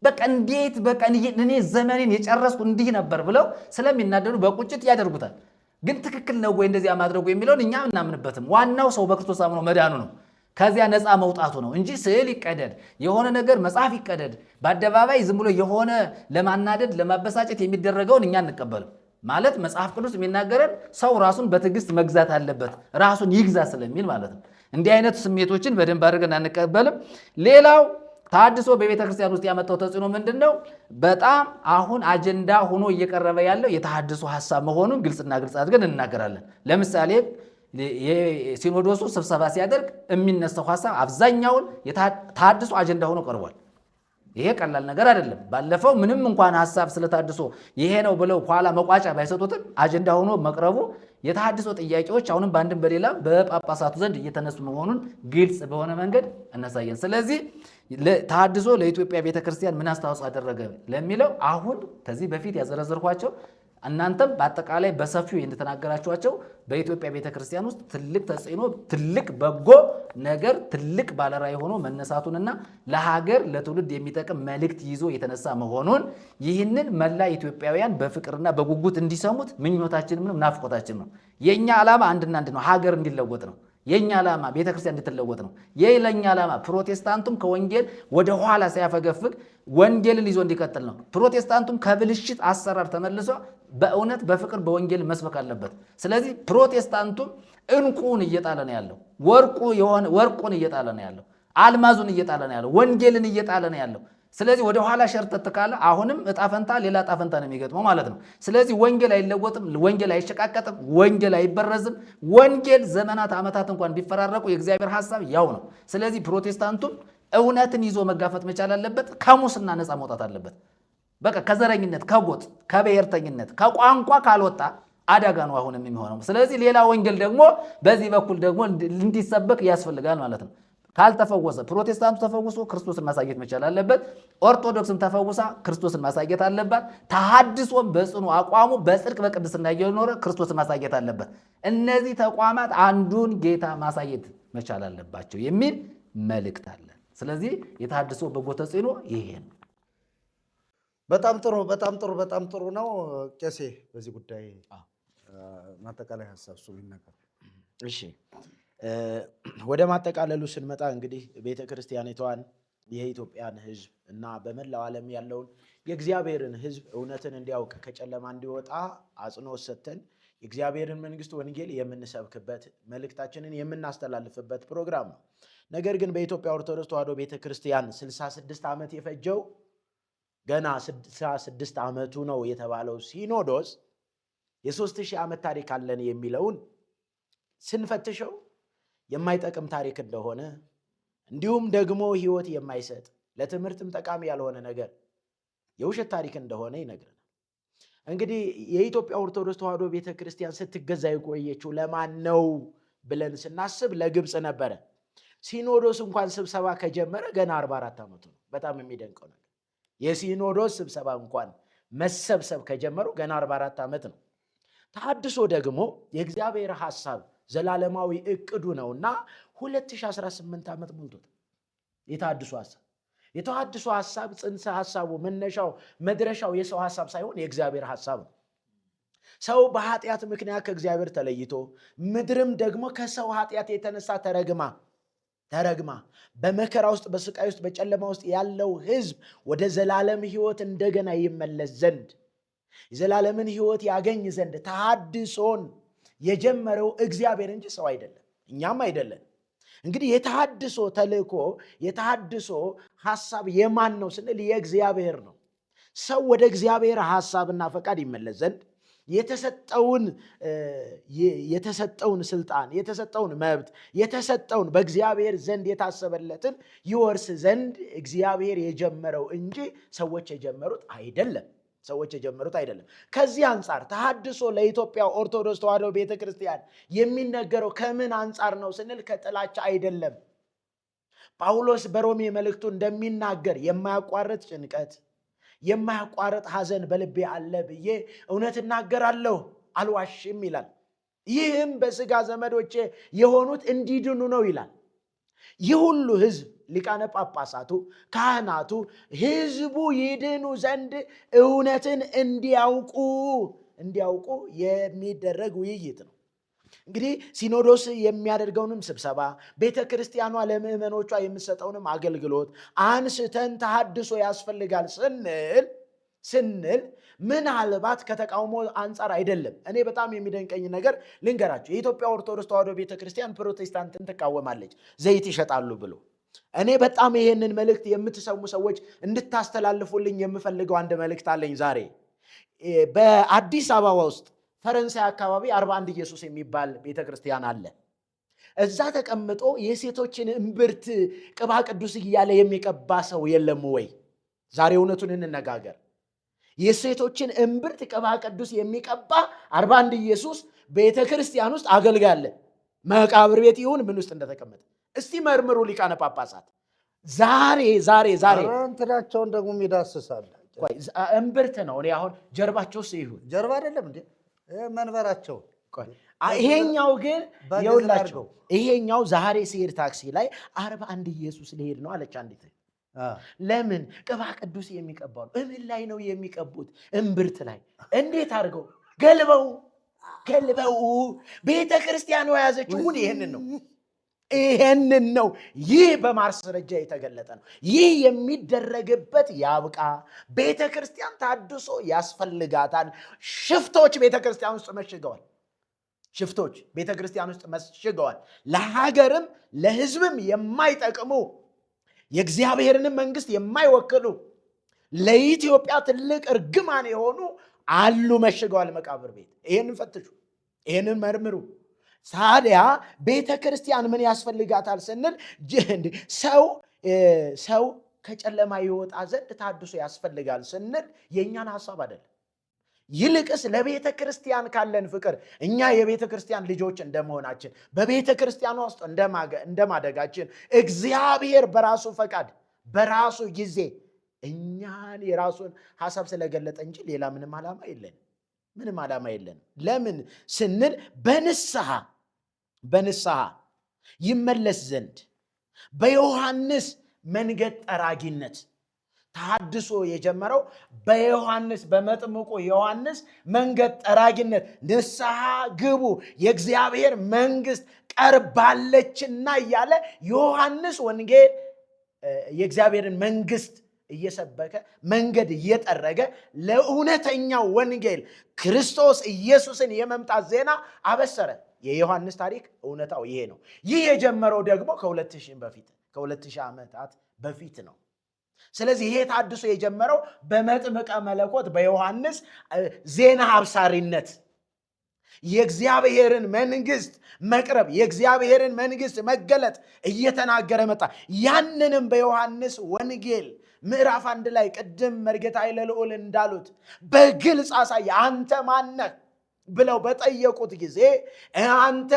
በቃ እንዴት በቃ እኔ ዘመኔን የጨረስኩ እንዲህ ነበር ብለው ስለሚናደዱ በቁጭት ያደርጉታል። ግን ትክክል ነው ወይ እንደዚያ ማድረጉ የሚለውን እኛ እናምንበትም። ዋናው ሰው በክርስቶስ አምኖ መዳኑ ነው፣ ከዚያ ነፃ መውጣቱ ነው እንጂ ስዕል ይቀደድ፣ የሆነ ነገር መጽሐፍ ይቀደድ፣ በአደባባይ ዝም ብሎ የሆነ ለማናደድ ለማበሳጨት የሚደረገውን እኛ እንቀበልም። ማለት መጽሐፍ ቅዱስ የሚናገረን ሰው ራሱን በትዕግስት መግዛት አለበት፣ ራሱን ይግዛ ስለሚል ማለት ነው። እንዲህ አይነት ስሜቶችን በደንብ አድርገን አንቀበልም። ሌላው ተሐድሶ በቤተ ክርስቲያን ውስጥ ያመጣው ተጽዕኖ ምንድን ነው? በጣም አሁን አጀንዳ ሆኖ እየቀረበ ያለው የተሐድሶ ሐሳብ መሆኑን ግልጽና ግልጽ አድርገን እንናገራለን። ለምሳሌ ሲኖዶሱ ስብሰባ ሲያደርግ የሚነሳው ሐሳብ አብዛኛውን የተሐድሶ አጀንዳ ሆኖ ቀርቧል። ይሄ ቀላል ነገር አይደለም። ባለፈው ምንም እንኳን ሐሳብ ስለ ተሐድሶ ይሄ ነው ብለው ኋላ መቋጫ ባይሰጡትም አጀንዳ ሆኖ መቅረቡ የተሐድሶ ጥያቄዎች አሁንም በአንድም በሌላም በጳጳሳቱ ዘንድ እየተነሱ መሆኑን ግልጽ በሆነ መንገድ እናሳየን። ስለዚህ ተሐድሶ ለኢትዮጵያ ቤተክርስቲያን ምን አስተዋጽኦ አደረገ ለሚለው አሁን ከዚህ በፊት ያዘረዘርኳቸው እናንተም በአጠቃላይ በሰፊው እንደተናገራችኋቸው በኢትዮጵያ ቤተክርስቲያን ውስጥ ትልቅ ተጽዕኖ፣ ትልቅ በጎ ነገር፣ ትልቅ ባለራዕይ ሆኖ መነሳቱንና ለሀገር ለትውልድ የሚጠቅም መልእክት ይዞ የተነሳ መሆኑን ይህንን መላ ኢትዮጵያውያን በፍቅርና በጉጉት እንዲሰሙት ምኞታችንም ነው፣ ናፍቆታችንም ነው። የኛ ዓላማ አንድና አንድ ነው፣ ሀገር እንዲለወጥ ነው። የኛ ዓላማ ቤተክርስቲያን እንድትለወጥ ነው። የለኛ ዓላማ ፕሮቴስታንቱም ከወንጌል ወደ ኋላ ሳያፈገፍግ ወንጌልን ይዞ እንዲቀጥል ነው። ፕሮቴስታንቱም ከብልሽት አሰራር ተመልሶ በእውነት በፍቅር በወንጌል መስበክ አለበት። ስለዚህ ፕሮቴስታንቱም ዕንቁን እየጣለ ነው ያለው፣ ወርቁን እየጣለ ነው ያለው፣ አልማዙን እየጣለ ነው ያለው፣ ወንጌልን እየጣለ ነው ያለው። ስለዚህ ወደ ኋላ ሸርተት ካለ አሁንም እጣፈንታ ሌላ እጣፈንታ ነው የሚገጥመው ማለት ነው። ስለዚህ ወንጌል አይለወጥም፣ ወንጌል አይሸቃቀጥም፣ ወንጌል አይበረዝም። ወንጌል ዘመናት ዓመታት እንኳን ቢፈራረቁ የእግዚአብሔር ሐሳብ ያው ነው። ስለዚህ ፕሮቴስታንቱም እውነትን ይዞ መጋፈጥ መቻል አለበት። ከሙስና ነፃ መውጣት አለበት። በቃ ከዘረኝነት፣ ከጎጥ፣ ከብሔርተኝነት፣ ከቋንቋ ካልወጣ አደጋ ነው አሁንም የሚሆነው። ስለዚህ ሌላ ወንጌል ደግሞ በዚህ በኩል ደግሞ እንዲሰበክ ያስፈልጋል ማለት ነው። ካልተፈወሰ ፕሮቴስታንቱ ተፈውሶ ክርስቶስን ማሳየት መቻል አለበት። ኦርቶዶክስም ተፈውሳ ክርስቶስን ማሳየት አለባት። ተሐድሶም በጽኑ አቋሙ በጽድቅ በቅድስና እየኖረ ክርስቶስን ማሳየት አለበት። እነዚህ ተቋማት አንዱን ጌታ ማሳየት መቻል አለባቸው የሚል መልእክት አለ። ስለዚህ የተሐድሶ በጎ ተጽዕኖ ይሄ ነው። በጣም ጥሩ፣ በጣም ጥሩ፣ በጣም ጥሩ ነው። ቄሴ በዚህ ጉዳይ ማጠቃላይ ሀሳብ እሱ ቢነገር። እሺ፣ ወደ ማጠቃለሉ ስንመጣ እንግዲህ ቤተ ክርስቲያኒቷን የኢትዮጵያን ሕዝብ እና በመላው ዓለም ያለውን የእግዚአብሔርን ሕዝብ እውነትን እንዲያውቅ ከጨለማ እንዲወጣ አጽንኦት ሰጥተን የእግዚአብሔርን መንግስት ወንጌል የምንሰብክበት መልእክታችንን የምናስተላልፍበት ፕሮግራም ነው። ነገር ግን በኢትዮጵያ ኦርቶዶክስ ተዋሕዶ ቤተ ክርስቲያን 66 ዓመት የፈጀው ገና 66 ዓመቱ ነው የተባለው ሲኖዶስ የ3000 ዓመት ታሪክ አለን የሚለውን ስንፈትሸው የማይጠቅም ታሪክ እንደሆነ እንዲሁም ደግሞ ሕይወት የማይሰጥ ለትምህርትም ጠቃሚ ያልሆነ ነገር የውሸት ታሪክ እንደሆነ ይነግረናል። እንግዲህ የኢትዮጵያ ኦርቶዶክስ ተዋሕዶ ቤተክርስቲያን ስትገዛ የቆየችው ለማን ነው ብለን ስናስብ ለግብፅ ነበረ። ሲኖዶስ እንኳን ስብሰባ ከጀመረ ገና 44 ዓመቱ ነው። በጣም የሚደንቀው ነገር የሲኖዶስ ስብሰባ እንኳን መሰብሰብ ከጀመሩ ገና 44 ዓመት ነው። ተሐድሶ ደግሞ የእግዚአብሔር ሐሳብ ዘላለማዊ እቅዱ ነውና 2018 ዓመት ሞልቶታል። የተሐድሶ ሐሳብ ጽንሰ ሐሳቡ መነሻው መድረሻው የሰው ሐሳብ ሳይሆን የእግዚአብሔር ሐሳብ ነው። ሰው በኃጢአት ምክንያት ከእግዚአብሔር ተለይቶ ምድርም ደግሞ ከሰው ኃጢአት የተነሳ ተረግማ በመከራ ውስጥ በስቃይ ውስጥ በጨለማ ውስጥ ያለው ሕዝብ ወደ ዘላለም ሕይወት እንደገና ይመለስ ዘንድ የዘላለምን ሕይወት ያገኝ ዘንድ ተሐድሶን የጀመረው እግዚአብሔር እንጂ ሰው አይደለም፣ እኛም አይደለም። እንግዲህ የተሐድሶ ተልእኮ የተሐድሶ ሐሳብ የማን ነው ስንል የእግዚአብሔር ነው። ሰው ወደ እግዚአብሔር ሐሳብና ፈቃድ ይመለስ ዘንድ የተሰጠውን ስልጣን የተሰጠውን መብት የተሰጠውን በእግዚአብሔር ዘንድ የታሰበለትን ይወርስ ዘንድ እግዚአብሔር የጀመረው እንጂ ሰዎች የጀመሩት አይደለም። ሰዎች የጀመሩት አይደለም። ከዚህ አንጻር ተሐድሶ ለኢትዮጵያ ኦርቶዶክስ ተዋሕዶ ቤተክርስቲያን የሚነገረው ከምን አንጻር ነው ስንል ከጥላቻ አይደለም። ጳውሎስ በሮሜ መልእክቱ እንደሚናገር የማያቋርጥ ጭንቀት፣ የማያቋርጥ ሐዘን በልቤ አለ ብዬ እውነት እናገራለሁ አልዋሽም ይላል። ይህም በሥጋ ዘመዶቼ የሆኑት እንዲድኑ ነው ይላል። ይህ ሁሉ ሕዝብ ሊቃነ ጳጳሳቱ፣ ካህናቱ፣ ሕዝቡ ይድኑ ዘንድ እውነትን እንዲያውቁ የሚደረግ ውይይት ነው። እንግዲህ ሲኖዶስ የሚያደርገውንም ስብሰባ ቤተ ክርስቲያኗ ለምእመኖቿ የምትሰጠውንም አገልግሎት አንስተን ተሐድሶ ያስፈልጋል ስንል ምናልባት ከተቃውሞ አንጻር አይደለም። እኔ በጣም የሚደንቀኝ ነገር ልንገራችሁ። የኢትዮጵያ ኦርቶዶክስ ተዋሕዶ ቤተክርስቲያን ፕሮቴስታንትን ትቃወማለች ዘይት ይሸጣሉ ብሎ። እኔ በጣም ይሄንን መልእክት የምትሰሙ ሰዎች እንድታስተላልፉልኝ የምፈልገው አንድ መልእክት አለኝ ዛሬ። በአዲስ አበባ ውስጥ ፈረንሳይ አካባቢ 41 ኢየሱስ የሚባል ቤተክርስቲያን አለ። እዛ ተቀምጦ የሴቶችን እምብርት ቅባ ቅዱስ እያለ የሚቀባ ሰው የለም ወይ? ዛሬ እውነቱን እንነጋገር። የሴቶችን እምብርት ቅባ ቅዱስ የሚቀባ 41 ኢየሱስ ቤተክርስቲያን ውስጥ አገልጋይ አለ። መቃብር ቤት ይሁን ምን ውስጥ እንደተቀመጠ እስቲ መርምሩ ሊቃነ ጳጳሳት። ዛሬ እንትናቸውን ደግሞ ይዳስሳል። እምብርት ነው። እኔ አሁን ጀርባቸው ይሁን ጀርባ አይደለም እንዴ መንበራቸው። ይሄኛው ግን የውላቸው ይሄኛው ዛሬ ሲሄድ ታክሲ ላይ 41 ኢየሱስ ሊሄድ ነው አለች አንዲት። ለምን ቅባ ቅዱስ የሚቀባው ነው? እምን ላይ ነው የሚቀቡት? እምብርት ላይ። እንዴት አድርገው ገልበው ቤተ ክርስቲያኗ የያዘችው ይሄንን ነው። ይህ በማስረጃ የተገለጠ ነው። ይህ የሚደረግበት ያብቃ። ቤተ ክርስቲያን ተሐድሶ ያስፈልጋታል። ሽፍቶች ቤተ ክርስቲያን ውስጥ መሽገዋል። ለሀገርም ለሕዝብም የማይጠቅሙ የእግዚአብሔርንም መንግስት የማይወክሉ ለኢትዮጵያ ትልቅ እርግማን የሆኑ አሉ፣ መሽገዋል መቃብር ቤት። ይሄንን ፈትሹ፣ ይሄንን መርምሩ። ታዲያ ቤተ ክርስቲያን ምን ያስፈልጋታል ስንል ሰው ከጨለማ ይወጣ ዘንድ ተሐድሶ ያስፈልጋል ስንል የእኛን ሐሳብ አይደለም። ይልቅስ ለቤተ ክርስቲያን ካለን ፍቅር እኛ የቤተ ክርስቲያን ልጆች እንደመሆናችን በቤተ ክርስቲያን ውስጥ እንደማደጋችን እግዚአብሔር በራሱ ፈቃድ በራሱ ጊዜ እኛን የራሱን ሐሳብ ስለገለጠ እንጂ ሌላ ምንም ዓላማ የለንም። ለምን ስንል በንስሐ ይመለስ ዘንድ በዮሐንስ መንገድ ጠራጊነት ተሐድሶ የጀመረው በመጥምቁ ዮሐንስ መንገድ ጠራጊነት ንስሐ ግቡ የእግዚአብሔር መንግስት ቀርባለችና እያለ ዮሐንስ ወንጌል የእግዚአብሔርን መንግስት እየሰበከ መንገድ እየጠረገ ለእውነተኛው ወንጌል ክርስቶስ ኢየሱስን የመምጣት ዜና አበሰረ። የዮሐንስ ታሪክ እውነታው ይሄ ነው። ይህ የጀመረው ደግሞ ከ2000 ዓመታት በፊት ነው። ስለዚህ ይሄ ተሐድሶ የጀመረው በመጥምቀ መለኮት በዮሐንስ ዜና አብሳሪነት የእግዚአብሔርን መንግስት መቅረብ የእግዚአብሔርን መንግስት መገለጥ እየተናገረ መጣ። ያንንም በዮሐንስ ወንጌል ምዕራፍ 1 ላይ ቅድም መርጌታ ኃይለ ልዑል እንዳሉት በግልጽ አሳየ። አንተ ማነህ ብለው በጠየቁት ጊዜ አንተ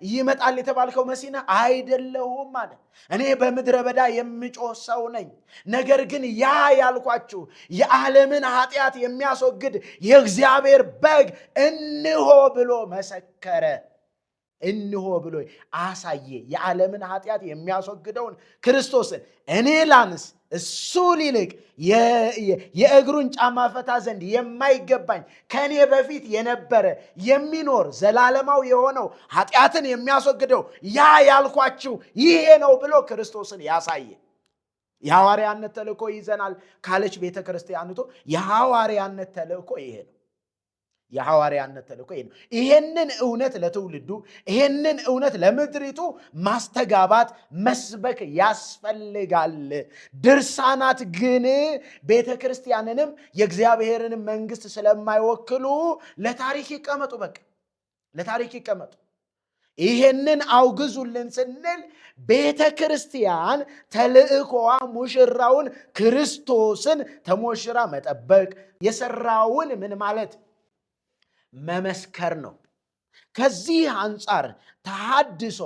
ይመጣል የተባልከው መሲህ ነህ? አይደለሁም አለ። እኔ በምድረ በዳ የምጮህ ሰው ነኝ። ነገር ግን ያ ያልኳችሁ የዓለምን ኃጢአት የሚያስወግድ የእግዚአብሔር በግ እንሆ ብሎ መሰከረ። እንሆ ብሎ አሳየ። የዓለምን ኃጢአት የሚያስወግደውን ክርስቶስን እኔ ላንስ እሱ ሊልቅ የእግሩን ጫማ ፈታ ዘንድ የማይገባኝ ከኔ በፊት የነበረ የሚኖር ዘላለማው የሆነው ኃጢአትን የሚያስወግደው ያ ያልኳችሁ ይሄ ነው ብሎ ክርስቶስን ያሳየ። የሐዋርያነት ተልእኮ ይዘናል ካለች ቤተ ክርስቲያኒቱ የሐዋርያነት ተልእኮ ይሄ ነው። የሐዋርያነት ተልእኮ ይሄ ነው። ይሄንን እውነት ለትውልዱ ይሄንን እውነት ለምድሪቱ ማስተጋባት መስበክ ያስፈልጋል። ድርሳናት ግን ቤተ ክርስቲያንንም የእግዚአብሔርን መንግስት ስለማይወክሉ ለታሪክ ይቀመጡ። በቃ ለታሪክ ይቀመጡ። ይሄንን አውግዙልን ስንል ቤተ ክርስቲያን ተልእኮዋ ሙሽራውን ክርስቶስን ተሞሽራ መጠበቅ፣ የሰራውን ምን ማለት መመስከር ነው። ከዚህ አንጻር ተሐድሶ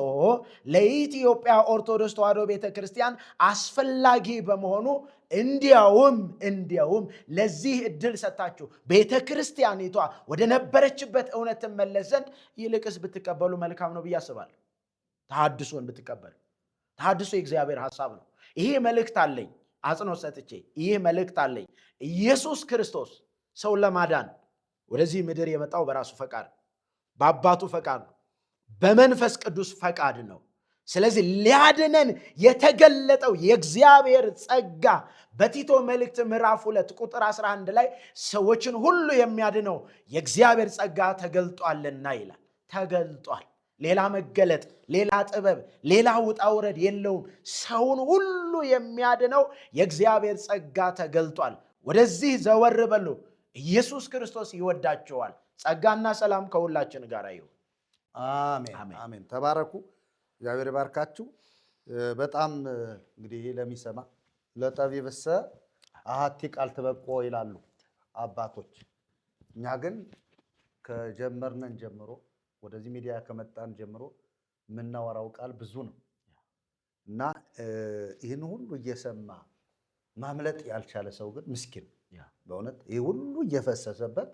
ለኢትዮጵያ ኦርቶዶክስ ተዋሕዶ ቤተ ክርስቲያን አስፈላጊ በመሆኑ እንዲያውም ለዚህ እድል ሰጣችሁ ቤተ ክርስቲያኒቷ ወደ ነበረችበት እውነት ትመለስ ዘንድ ይልቅስ ብትቀበሉ መልካም ነው ብዬ አስባለሁ። ተሐድሶን ብትቀበሉ። ተሐድሶ የእግዚአብሔር ሐሳብ ነው። ይሄ መልእክት አለኝ፣ አጽንኦት ሰጥቼ ይህ መልእክት አለኝ። ኢየሱስ ክርስቶስ ሰው ለማዳን ወደዚህ ምድር የመጣው በራሱ ፈቃድ፣ በአባቱ ፈቃድ ነው፣ በመንፈስ ቅዱስ ፈቃድ ነው። ስለዚህ ሊያድነን የተገለጠው የእግዚአብሔር ጸጋ በቲቶ መልእክት ምዕራፍ 2 ቁጥር 11 ላይ ሰዎችን ሁሉ የሚያድነው የእግዚአብሔር ጸጋ ተገልጧልና ይላል። ተገልጧል። ሌላ መገለጥ፣ ሌላ ጥበብ፣ ሌላ ውጣ ውረድ የለውም። ሰውን ሁሉ የሚያድነው የእግዚአብሔር ጸጋ ተገልጧል። ወደዚህ ዘወር በሉ። ኢየሱስ ክርስቶስ ይወዳቸዋል። ጸጋና ሰላም ከሁላችን ጋር ይሁን። አሜን አሜን። ተባረኩ። እግዚአብሔር ይባርካችሁ። በጣም እንግዲህ ለሚሰማ ለጠቢብሰ አሐቲ ቃል ትበቆ ይላሉ አባቶች። እኛ ግን ከጀመርነን ጀምሮ ወደዚህ ሚዲያ ከመጣን ጀምሮ የምናወራው ቃል ብዙ ነው እና ይህን ሁሉ እየሰማ ማምለጥ ያልቻለ ሰው ግን ምስኪን። በእውነት ይህ ሁሉ እየፈሰሰበት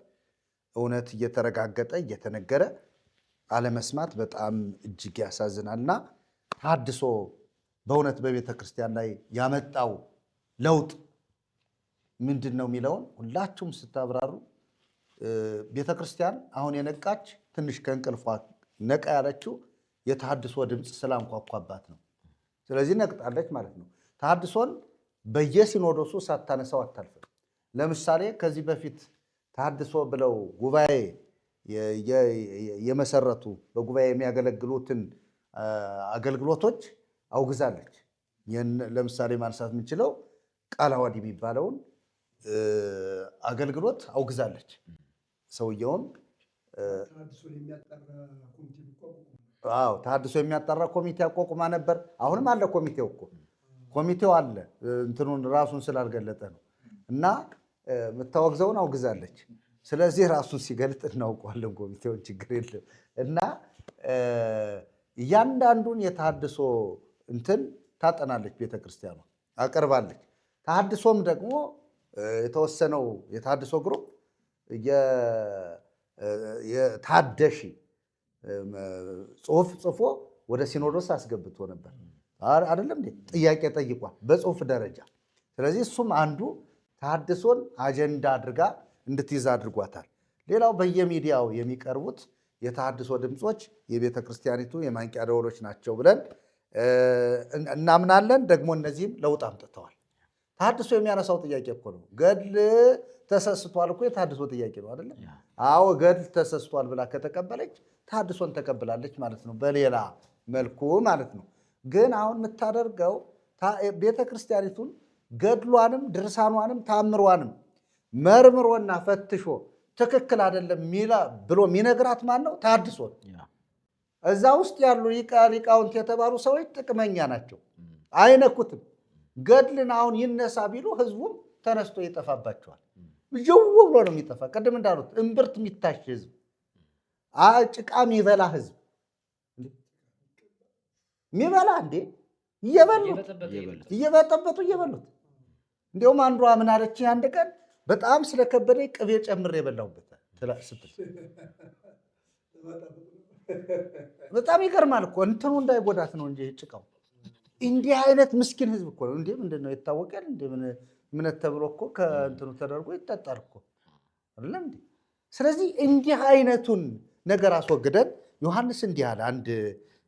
እውነት እየተረጋገጠ እየተነገረ አለመስማት በጣም እጅግ ያሳዝናልና ተሐድሶ በእውነት በቤተ ክርስቲያን ላይ ያመጣው ለውጥ ምንድን ነው የሚለውን ሁላችሁም ስታብራሩ ቤተ ክርስቲያን አሁን የነቃች ትንሽ ከእንቅልፏ ነቃ ያለችው የተሐድሶ ድምፅ ስላንኳኳባት ነው። ስለዚህ ነቅጣለች ማለት ነው። ተሐድሶን በየሲኖዶሱ ሳታነሳው አታልፍም። ለምሳሌ ከዚህ በፊት ተሐድሶ ብለው ጉባኤ የመሰረቱ በጉባኤ የሚያገለግሉትን አገልግሎቶች አውግዛለች። ለምሳሌ ማንሳት የምንችለው ቃለ ዓዋዲ የሚባለውን አገልግሎት አውግዛለች። ሰውየውን ተሐድሶ የሚያጣራ ኮሚቴ አቋቁማ ነበር። አሁንም አለ ኮሚቴው እኮ ኮሚቴው አለ። እንትኑን ራሱን ስላልገለጠ ነው እና የምታወግዘውን አውግዛለች። ስለዚህ ራሱን ሲገልጥ እናውቀዋለን ኮሚቴውን፣ ችግር የለም። እና እያንዳንዱን የተሐድሶ እንትን ታጠናለች ቤተክርስቲያኗ አቀርባለች። ተሐድሶም ደግሞ የተወሰነው የተሐድሶ ግሩፕ የታደሺ ጽሁፍ ጽፎ ወደ ሲኖዶስ አስገብቶ ነበር አይደለም እንዴ? ጥያቄ ጠይቋል በጽሁፍ ደረጃ። ስለዚህ እሱም አንዱ ተሐድሶን አጀንዳ አድርጋ እንድትይዝ አድርጓታል። ሌላው በየሚዲያው የሚቀርቡት የተሐድሶ ድምፆች የቤተ ክርስቲያኒቱ የማንቂያ ደወሎች ናቸው ብለን እናምናለን። ደግሞ እነዚህም ለውጥ አምጥተዋል። ተሐድሶ የሚያነሳው ጥያቄ እኮ ነው። ገድል ተሰስቷል እኮ የተሐድሶ ጥያቄ ነው አይደለም? አዎ ገድል ተሰስቷል ብላ ከተቀበለች ተሐድሶን ተቀብላለች ማለት ነው፣ በሌላ መልኩ ማለት ነው። ግን አሁን የምታደርገው ቤተ ክርስቲያኒቱን ገድሏንም ድርሳኗንም ታምሯንም መርምሮና ፈትሾ ትክክል አይደለም ብሎ የሚነግራት ማን ነው? ተሐድሶ። እዛ ውስጥ ያሉ ሊቃውንት የተባሉ ሰዎች ጥቅመኛ ናቸው፣ አይነኩትም። ገድልን አሁን ይነሳ ቢሉ ህዝቡም ተነስቶ ይጠፋባቸዋል። ጅው ብሎ ነው የሚጠፋ። ቅድም እንዳሉት እምብርት የሚታሽ ህዝብ፣ ጭቃ የሚበላ ህዝብ የሚበላ እንዴ እየበጠበጡ እየበሉት። እንዲሁም አንዷ ምን አለች አንድ ቀን በጣም ስለከበደ ቅቤ ጨምሬ የበላሁበት ስትል በጣም ይገርማል እኮ እንትኑ እንዳይጎዳት ነው እንጂ ጭቃው። እንዲህ አይነት ምስኪን ህዝብ እኮ ነው። እንዴ ምንድነው ይታወቃል? እንዴ እምነት ተብሎ እኮ ከእንትኑ ተደርጎ ይጠጣል እኮ አይደለም እንዴ? ስለዚህ እንዲህ አይነቱን ነገር አስወግደን ዮሐንስ እንዲህ አለ። አንድ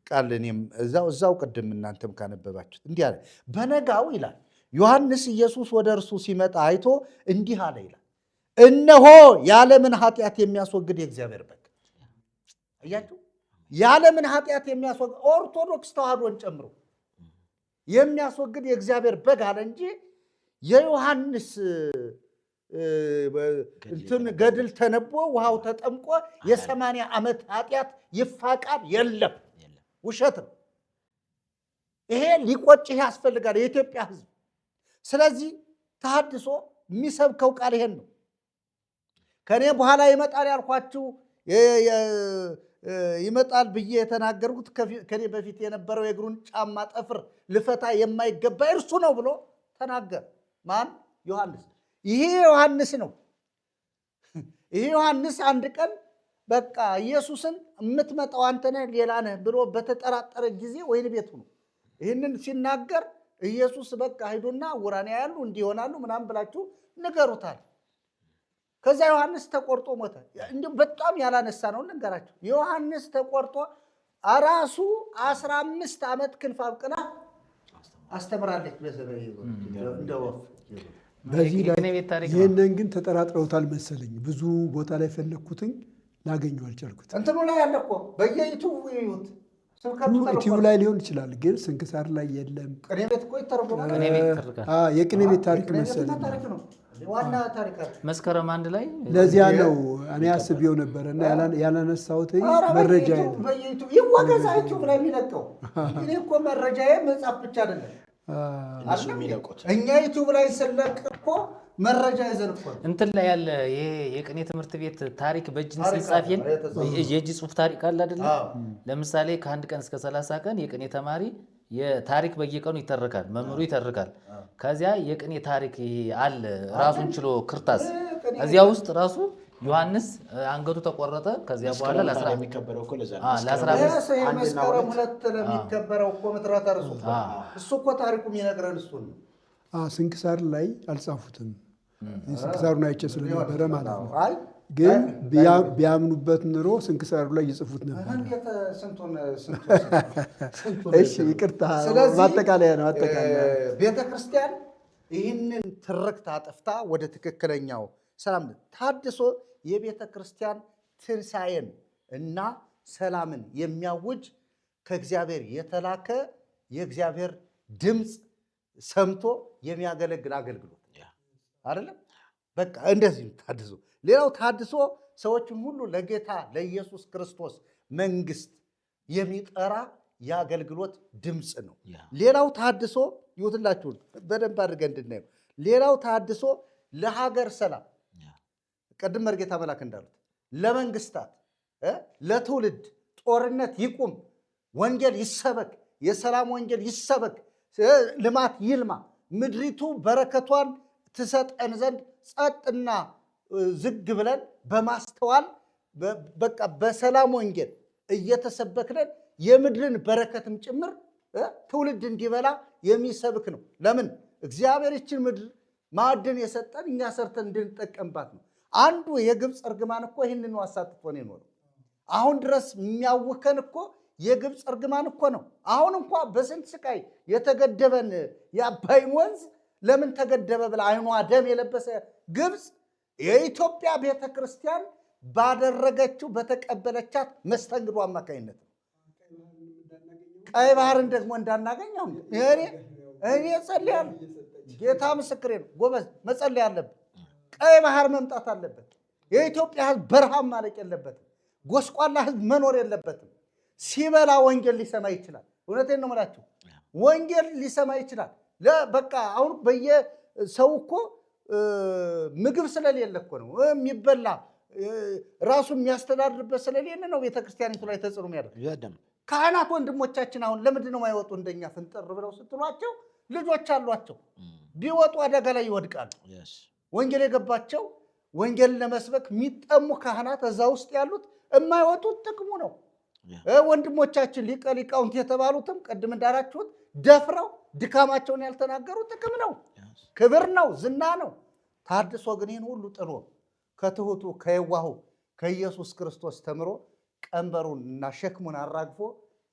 ቃል እኔም እዛው ቅድም እናንተም ካነበባችሁት እንዲህ አለ። በነጋው ይላል ዮሐንስ ኢየሱስ ወደ እርሱ ሲመጣ አይቶ እንዲህ አለ ይላል፣ እነሆ የዓለምን ኃጢአት የሚያስወግድ የእግዚአብሔር በግ። አያችሁ፣ የዓለምን ኃጢአት የሚያስወግድ ኦርቶዶክስ ተዋሕዶን ጨምሮ የሚያስወግድ የእግዚአብሔር በግ አለ እንጂ የዮሐንስ እንትን ገድል ተነቦ ውሃው ተጠምቆ የ80 ዓመት ኃጢአት ይፋቃል የለም። ውሸት ነው። ይሄ ሊቆጭህ ያስፈልጋል የኢትዮጵያ ሕዝብ። ስለዚህ ተሐድሶ የሚሰብከው ቃል ይሄን ነው። ከኔ በኋላ ይመጣል ያልኳችሁ ይመጣል ብዬ የተናገርኩት ከኔ በፊት የነበረው የእግሩን ጫማ ጠፍር ልፈታ የማይገባ እርሱ ነው ብሎ ተናገር። ማን? ዮሐንስ። ይሄ ዮሐንስ ነው። ይሄ ዮሐንስ አንድ ቀን በቃ ኢየሱስን የምትመጣው አንተ ነህ ሌላ ነህ ብሎ በተጠራጠረ ጊዜ ወይን ቤቱ ነው ይህንን ሲናገር ኢየሱስ በቃ ሂዱና ዕውራን ያያሉ እንዲህ ይሆናሉ ምናምን ብላችሁ ንገሩታል። ከዛ ዮሐንስ ተቆርጦ ሞተ። እንዲሁም በጣም ያላነሳ ነው ልንገራችሁ። ዮሐንስ ተቆርጦ ራሱ 15 ዓመት ክንፍ አብቅላ አስተምራለች እንደ ወፍ። በዚህ ላይ ይህንን ግን ተጠራጥረውታል መሰለኝ። ብዙ ቦታ ላይ ፈለግኩትኝ ላገኘው አልቻልኩት። እንትኑ ላይ ያለ እኮ በየዩቱብ ይዩት። ዩቲዩብ ላይ ሊሆን ይችላል፣ ግን ስንክሳር ላይ የለም። ቅኔ ቤት እኮ ይተረጎማል። የቅኔ ቤት ታሪክ መሰለኝ። ዋና ታሪክ መስከረም 1 ላይ ለዚያ ነው እኔ አስቤው ነበረ እና ያላነሳሁት መረጃ ይወገዛ ዩቲዩብ ላይ የሚለቀው። እኔ እኮ መረጃዬ መጽሐፍ ብቻ አይደለም እኛ ዩቲዩብ ላይ ስለቅ እኮ መረጃ ይዘን እኮ እንትን ላይ ያለ ይሄ የቅኔ ትምህርት ቤት ታሪክ በእጅ ሲጻፍ የእጅ ጽሑፍ ታሪክ አለ አይደለ? ለምሳሌ ከ1 ቀን እስከ 30 ቀን የቅኔ ተማሪ የታሪክ በየቀኑ ይተርካል፣ መምህሩ ይተርካል። ከዚያ የቅኔ ታሪክ አለ ራሱን ችሎ ክርታስ። እዚያ ውስጥ ራሱ ዮሐንስ አንገቱ ተቆረጠ። ከዚያ በኋላ መስከረም 2 ለሚከበረው እኮ ምትራታ ርሱ እሱ እኮ ታሪኩ የሚነግረን እሱ ነው። ስንክሳር ላይ አልጻፉትም። ስንክሳሩን አይቼ ስለነበረ ማለት ነው። ግን ቢያምኑበት ኑሮ ስንክሳሩ ላይ ይጽፉት ነበር። እሺ ይቅርታ፣ ማጠቃለያ ነው። ቤተ ክርስቲያን ይህንን ትርክት አጥፍታ ወደ ትክክለኛው ሰላም ተሐድሶ የቤተ ክርስቲያን ትንሣኤን እና ሰላምን የሚያውጅ ከእግዚአብሔር የተላከ የእግዚአብሔር ድምፅ ሰምቶ የሚያገለግል አገልግሎት አይደለም። በቃ እንደዚህ ተሐድሶ። ሌላው ተሐድሶ ሰዎችን ሁሉ ለጌታ ለኢየሱስ ክርስቶስ መንግስት የሚጠራ የአገልግሎት ድምፅ ነው። ሌላው ተሐድሶ ይወትላችሁ በደንብ አድርገን እንድናየው። ሌላው ተሐድሶ ለሀገር ሰላም፣ ቅድም መርጌታ መላክ እንዳሉት ለመንግስታት፣ ለትውልድ ጦርነት ይቁም፣ ወንጌል ይሰበክ፣ የሰላም ወንጌል ይሰበክ፣ ልማት ይልማ፣ ምድሪቱ በረከቷን ትሰጠን ዘንድ ጸጥና ዝግ ብለን በማስተዋል በቃ በሰላም ወንጌል እየተሰበክነን የምድርን በረከትም ጭምር ትውልድ እንዲበላ የሚሰብክ ነው። ለምን? እግዚአብሔር ይችን ምድር ማዕድን የሰጠን እኛ ሰርተን እንድንጠቀምባት ነው። አንዱ የግብፅ እርግማን እኮ ይህንን አሳትፎን የኖረው አሁን ድረስ የሚያውከን እኮ የግብፅ እርግማን እኮ ነው። አሁን እንኳ በስንት ስቃይ የተገደበን የአባይን ወንዝ ለምን ተገደበ ብላ አይኗ ደም የለበሰ ግብፅ የኢትዮጵያ ቤተ ክርስቲያን ባደረገችው በተቀበለቻት መስተንግዶ አማካኝነት ነው። ቀይ ባህርን ደግሞ እንዳናገኝ እኔ ጸልያለሁ። ጌታ ምስክሬ ነው። ጎበዝ መጸለይ አለብን። ቀይ ባህር መምጣት አለበት። የኢትዮጵያ ሕዝብ በረሃብ ማለቅ የለበትም። ጎስቋላ ሕዝብ መኖር የለበትም። ሲበላ ወንጌል ሊሰማ ይችላል። እውነቴን ነው የምላችሁ፣ ወንጌል ሊሰማ ይችላል። በቃ አሁን በየሰው እኮ ምግብ ስለሌለ እኮ ነው የሚበላ ራሱ የሚያስተዳድርበት ስለሌለ ነው ቤተክርስቲያኒቱ ላይ ተጽዕኖ የሚያደርግ። ካህናት ወንድሞቻችን አሁን ለምንድን ነው የማይወጡ? እንደኛ ፍንጥር ብለው ስትሏቸው ልጆች አሏቸው። ቢወጡ አደጋ ላይ ይወድቃሉ። ወንጌል የገባቸው ወንጌልን ለመስበክ የሚጠሙ ካህናት እዛ ውስጥ ያሉት የማይወጡት ጥቅሙ ነው። ወንድሞቻችን ሊቀ ሊቃውንት የተባሉትም ቅድም እንዳላችሁት ደፍረው ድካማቸውን ያልተናገሩ ጥቅም ነው፣ ክብር ነው፣ ዝና ነው። ተሐድሶ ግን ይህን ሁሉ ጥሎ ከትሑቱ ከየዋሁ ከኢየሱስ ክርስቶስ ተምሮ ቀንበሩን እና ሸክሙን አራግፎ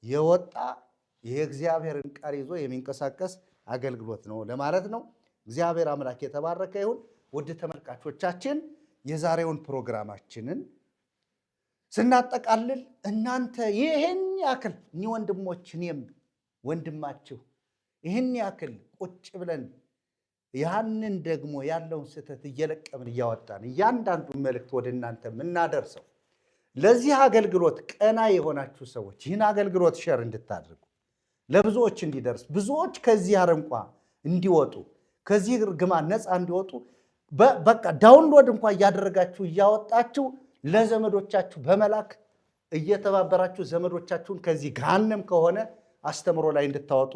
የወጣ የእግዚአብሔርን ቃል ይዞ የሚንቀሳቀስ አገልግሎት ነው ለማለት ነው። እግዚአብሔር አምላክ የተባረከ ይሁን። ውድ ተመልካቾቻችን የዛሬውን ፕሮግራማችንን ስናጠቃልል እናንተ ይህን ያክል እኒ ወንድሞች እኔም ወንድማችሁ ይህን ያክል ቁጭ ብለን ያንን ደግሞ ያለውን ስህተት እየለቀምን እያወጣን እያንዳንዱን መልእክት ወደ እናንተ የምናደርሰው ለዚህ አገልግሎት ቀና የሆናችሁ ሰዎች ይህን አገልግሎት ሼር እንድታደርጉ ለብዙዎች እንዲደርስ ብዙዎች ከዚህ አረንቋ እንዲወጡ ከዚህ እርግማን ነፃ እንዲወጡ በቃ ዳውንሎድ እንኳን እያደረጋችሁ እያወጣችሁ ለዘመዶቻችሁ በመላክ እየተባበራችሁ ዘመዶቻችሁን ከዚህ ገሃነም ከሆነ አስተምሮ ላይ እንድታወጡ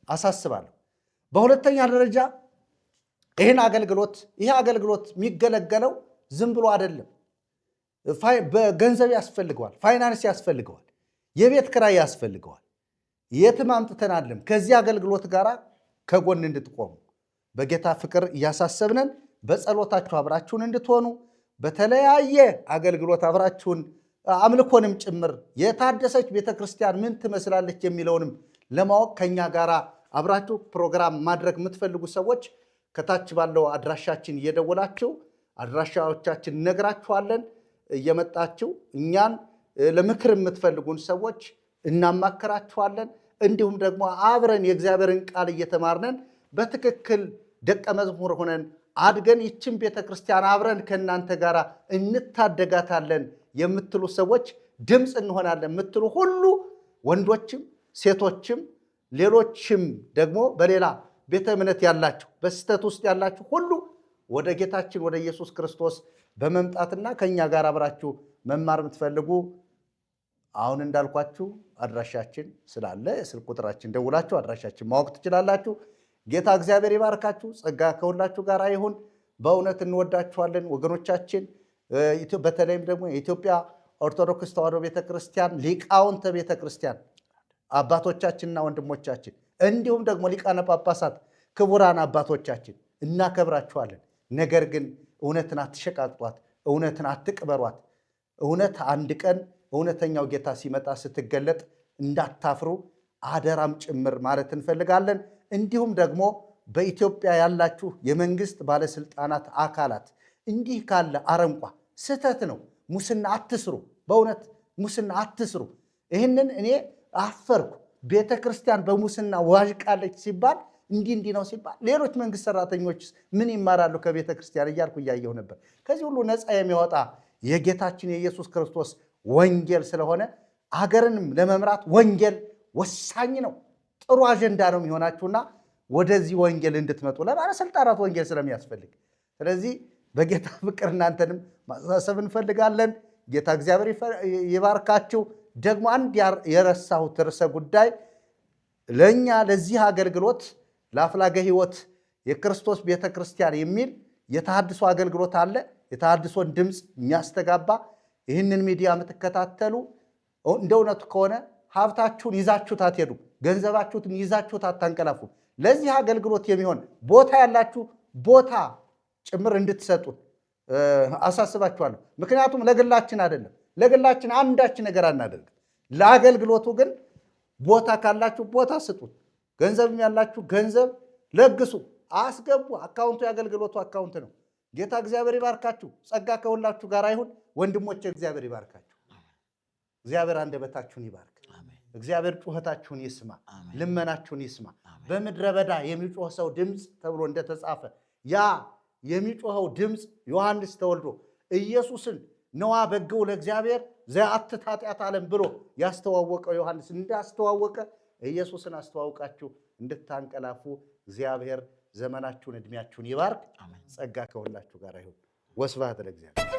አሳስባለሁ። በሁለተኛ ደረጃ ይህ አገልግሎት የሚገለገለው ዝም ብሎ አይደለም። በገንዘብ ያስፈልገዋል፣ ፋይናንስ ያስፈልገዋል፣ የቤት ክራይ ያስፈልገዋል። የትም አምጥተናልም። ከዚህ አገልግሎት ጋር ከጎን እንድትቆሙ በጌታ ፍቅር እያሳሰብነን በጸሎታችሁ አብራችሁን እንድትሆኑ በተለያየ አገልግሎት አብራችሁን አምልኮንም ጭምር የታደሰች ቤተክርስቲያን ምን ትመስላለች የሚለውንም ለማወቅ ከኛ ጋር አብራችሁ ፕሮግራም ማድረግ የምትፈልጉ ሰዎች ከታች ባለው አድራሻችን እየደወላችሁ አድራሻዎቻችን እነግራችኋለን። እየመጣችሁ እኛን ለምክር የምትፈልጉን ሰዎች እናማከራችኋለን። እንዲሁም ደግሞ አብረን የእግዚአብሔርን ቃል እየተማርነን በትክክል ደቀ መዝሙር ሆነን አድገን ይችን ቤተክርስቲያን አብረን ከእናንተ ጋር እንታደጋታለን የምትሉ ሰዎች ድምፅ እንሆናለን የምትሉ ሁሉ ወንዶችም ሴቶችም ሌሎችም ደግሞ በሌላ ቤተ እምነት ያላችሁ በስህተት ውስጥ ያላችሁ ሁሉ ወደ ጌታችን ወደ ኢየሱስ ክርስቶስ በመምጣትና ከኛ ጋር አብራችሁ መማር የምትፈልጉ አሁን እንዳልኳችሁ አድራሻችን ስላለ የስልክ ቁጥራችን ደውላችሁ አድራሻችን ማወቅ ትችላላችሁ። ጌታ እግዚአብሔር ይባርካችሁ። ጸጋ ከሁላችሁ ጋር ይሁን። በእውነት እንወዳችኋለን ወገኖቻችን። በተለይም ደግሞ የኢትዮጵያ ኦርቶዶክስ ተዋሕዶ ቤተክርስቲያን ሊቃውንተ ቤተክርስቲያን አባቶቻችንና ወንድሞቻችን እንዲሁም ደግሞ ሊቃነ ጳጳሳት ክቡራን አባቶቻችን እናከብራችኋለን። ነገር ግን እውነትን አትሸቃቅጧት፣ እውነትን አትቅበሯት። እውነት አንድ ቀን እውነተኛው ጌታ ሲመጣ ስትገለጥ እንዳታፍሩ አደራም ጭምር ማለት እንፈልጋለን። እንዲሁም ደግሞ በኢትዮጵያ ያላችሁ የመንግስት ባለስልጣናት አካላት እንዲህ ካለ አረንቋ ስህተት ነው፣ ሙስና አትስሩ። በእውነት ሙስና አትስሩ። ይህንን እኔ አፈርኩ። ቤተ ክርስቲያን በሙስና ዋዥቃለች ሲባል እንዲህ ነው ሲባል ሌሎች መንግስት ሰራተኞች ምን ይማራሉ ከቤተ ክርስቲያን እያልኩ እያየሁ ነበር። ከዚህ ሁሉ ነፃ የሚወጣ የጌታችን የኢየሱስ ክርስቶስ ወንጌል ስለሆነ አገርንም ለመምራት ወንጌል ወሳኝ ነው። ጥሩ አጀንዳ ነው የሚሆናችሁና ወደዚህ ወንጌል እንድትመጡ ለባለስልጣናት ወንጌል ስለሚያስፈልግ፣ ስለዚህ በጌታ ፍቅር እናንተንም ማሳሰብ እንፈልጋለን። ጌታ እግዚአብሔር ይባርካችሁ። ደግሞ አንድ የረሳሁት ርዕሰ ጉዳይ ለእኛ ለዚህ አገልግሎት ለአፍላገ ሕይወት የክርስቶስ ቤተክርስቲያን የሚል የተሐድሶ አገልግሎት አለ። የተሐድሶን ድምፅ የሚያስተጋባ ይህንን ሚዲያ የምትከታተሉ እንደ እውነቱ ከሆነ ሀብታችሁን ይዛችሁት አትሄዱ፣ ገንዘባችሁን ይዛችሁት አታንቀላፉ። ለዚህ አገልግሎት የሚሆን ቦታ ያላችሁ ቦታ ጭምር እንድትሰጡን አሳስባችኋለሁ። ምክንያቱም ለግላችን አይደለም፣ ለግላችን አንዳች ነገር አናደርግም። ለአገልግሎቱ ግን ቦታ ካላችሁ ቦታ ስጡት። ገንዘብም ያላችሁ ገንዘብ ለግሱ፣ አስገቡ። አካውንቱ የአገልግሎቱ አካውንት ነው። ጌታ እግዚአብሔር ይባርካችሁ። ጸጋ ከሁላችሁ ጋር ይሁን። ወንድሞቼ እግዚአብሔር ይባርካችሁ። እግዚአብሔር አንደበታችሁን ይባርክ። እግዚአብሔር ጩኸታችሁን ይስማ፣ ልመናችሁን ይስማ። በምድረ በዳ የሚጮህ ሰው ድምፅ ተብሎ እንደተጻፈ ያ የሚጮኸው ድምፅ ዮሐንስ ተወልዶ ኢየሱስን ነዋ በግው ለእግዚአብሔር ዘአትት ኃጢአት ዓለም ብሎ ያስተዋወቀው ዮሐንስ እንዳስተዋወቀ ኢየሱስን አስተዋውቃችሁ እንድታንቀላፉ እግዚአብሔር ዘመናችሁን ዕድሜያችሁን ይባርክ። ጸጋ ከሁላችሁ ጋር ይሁን። ወስብሐት ለእግዚአብሔር።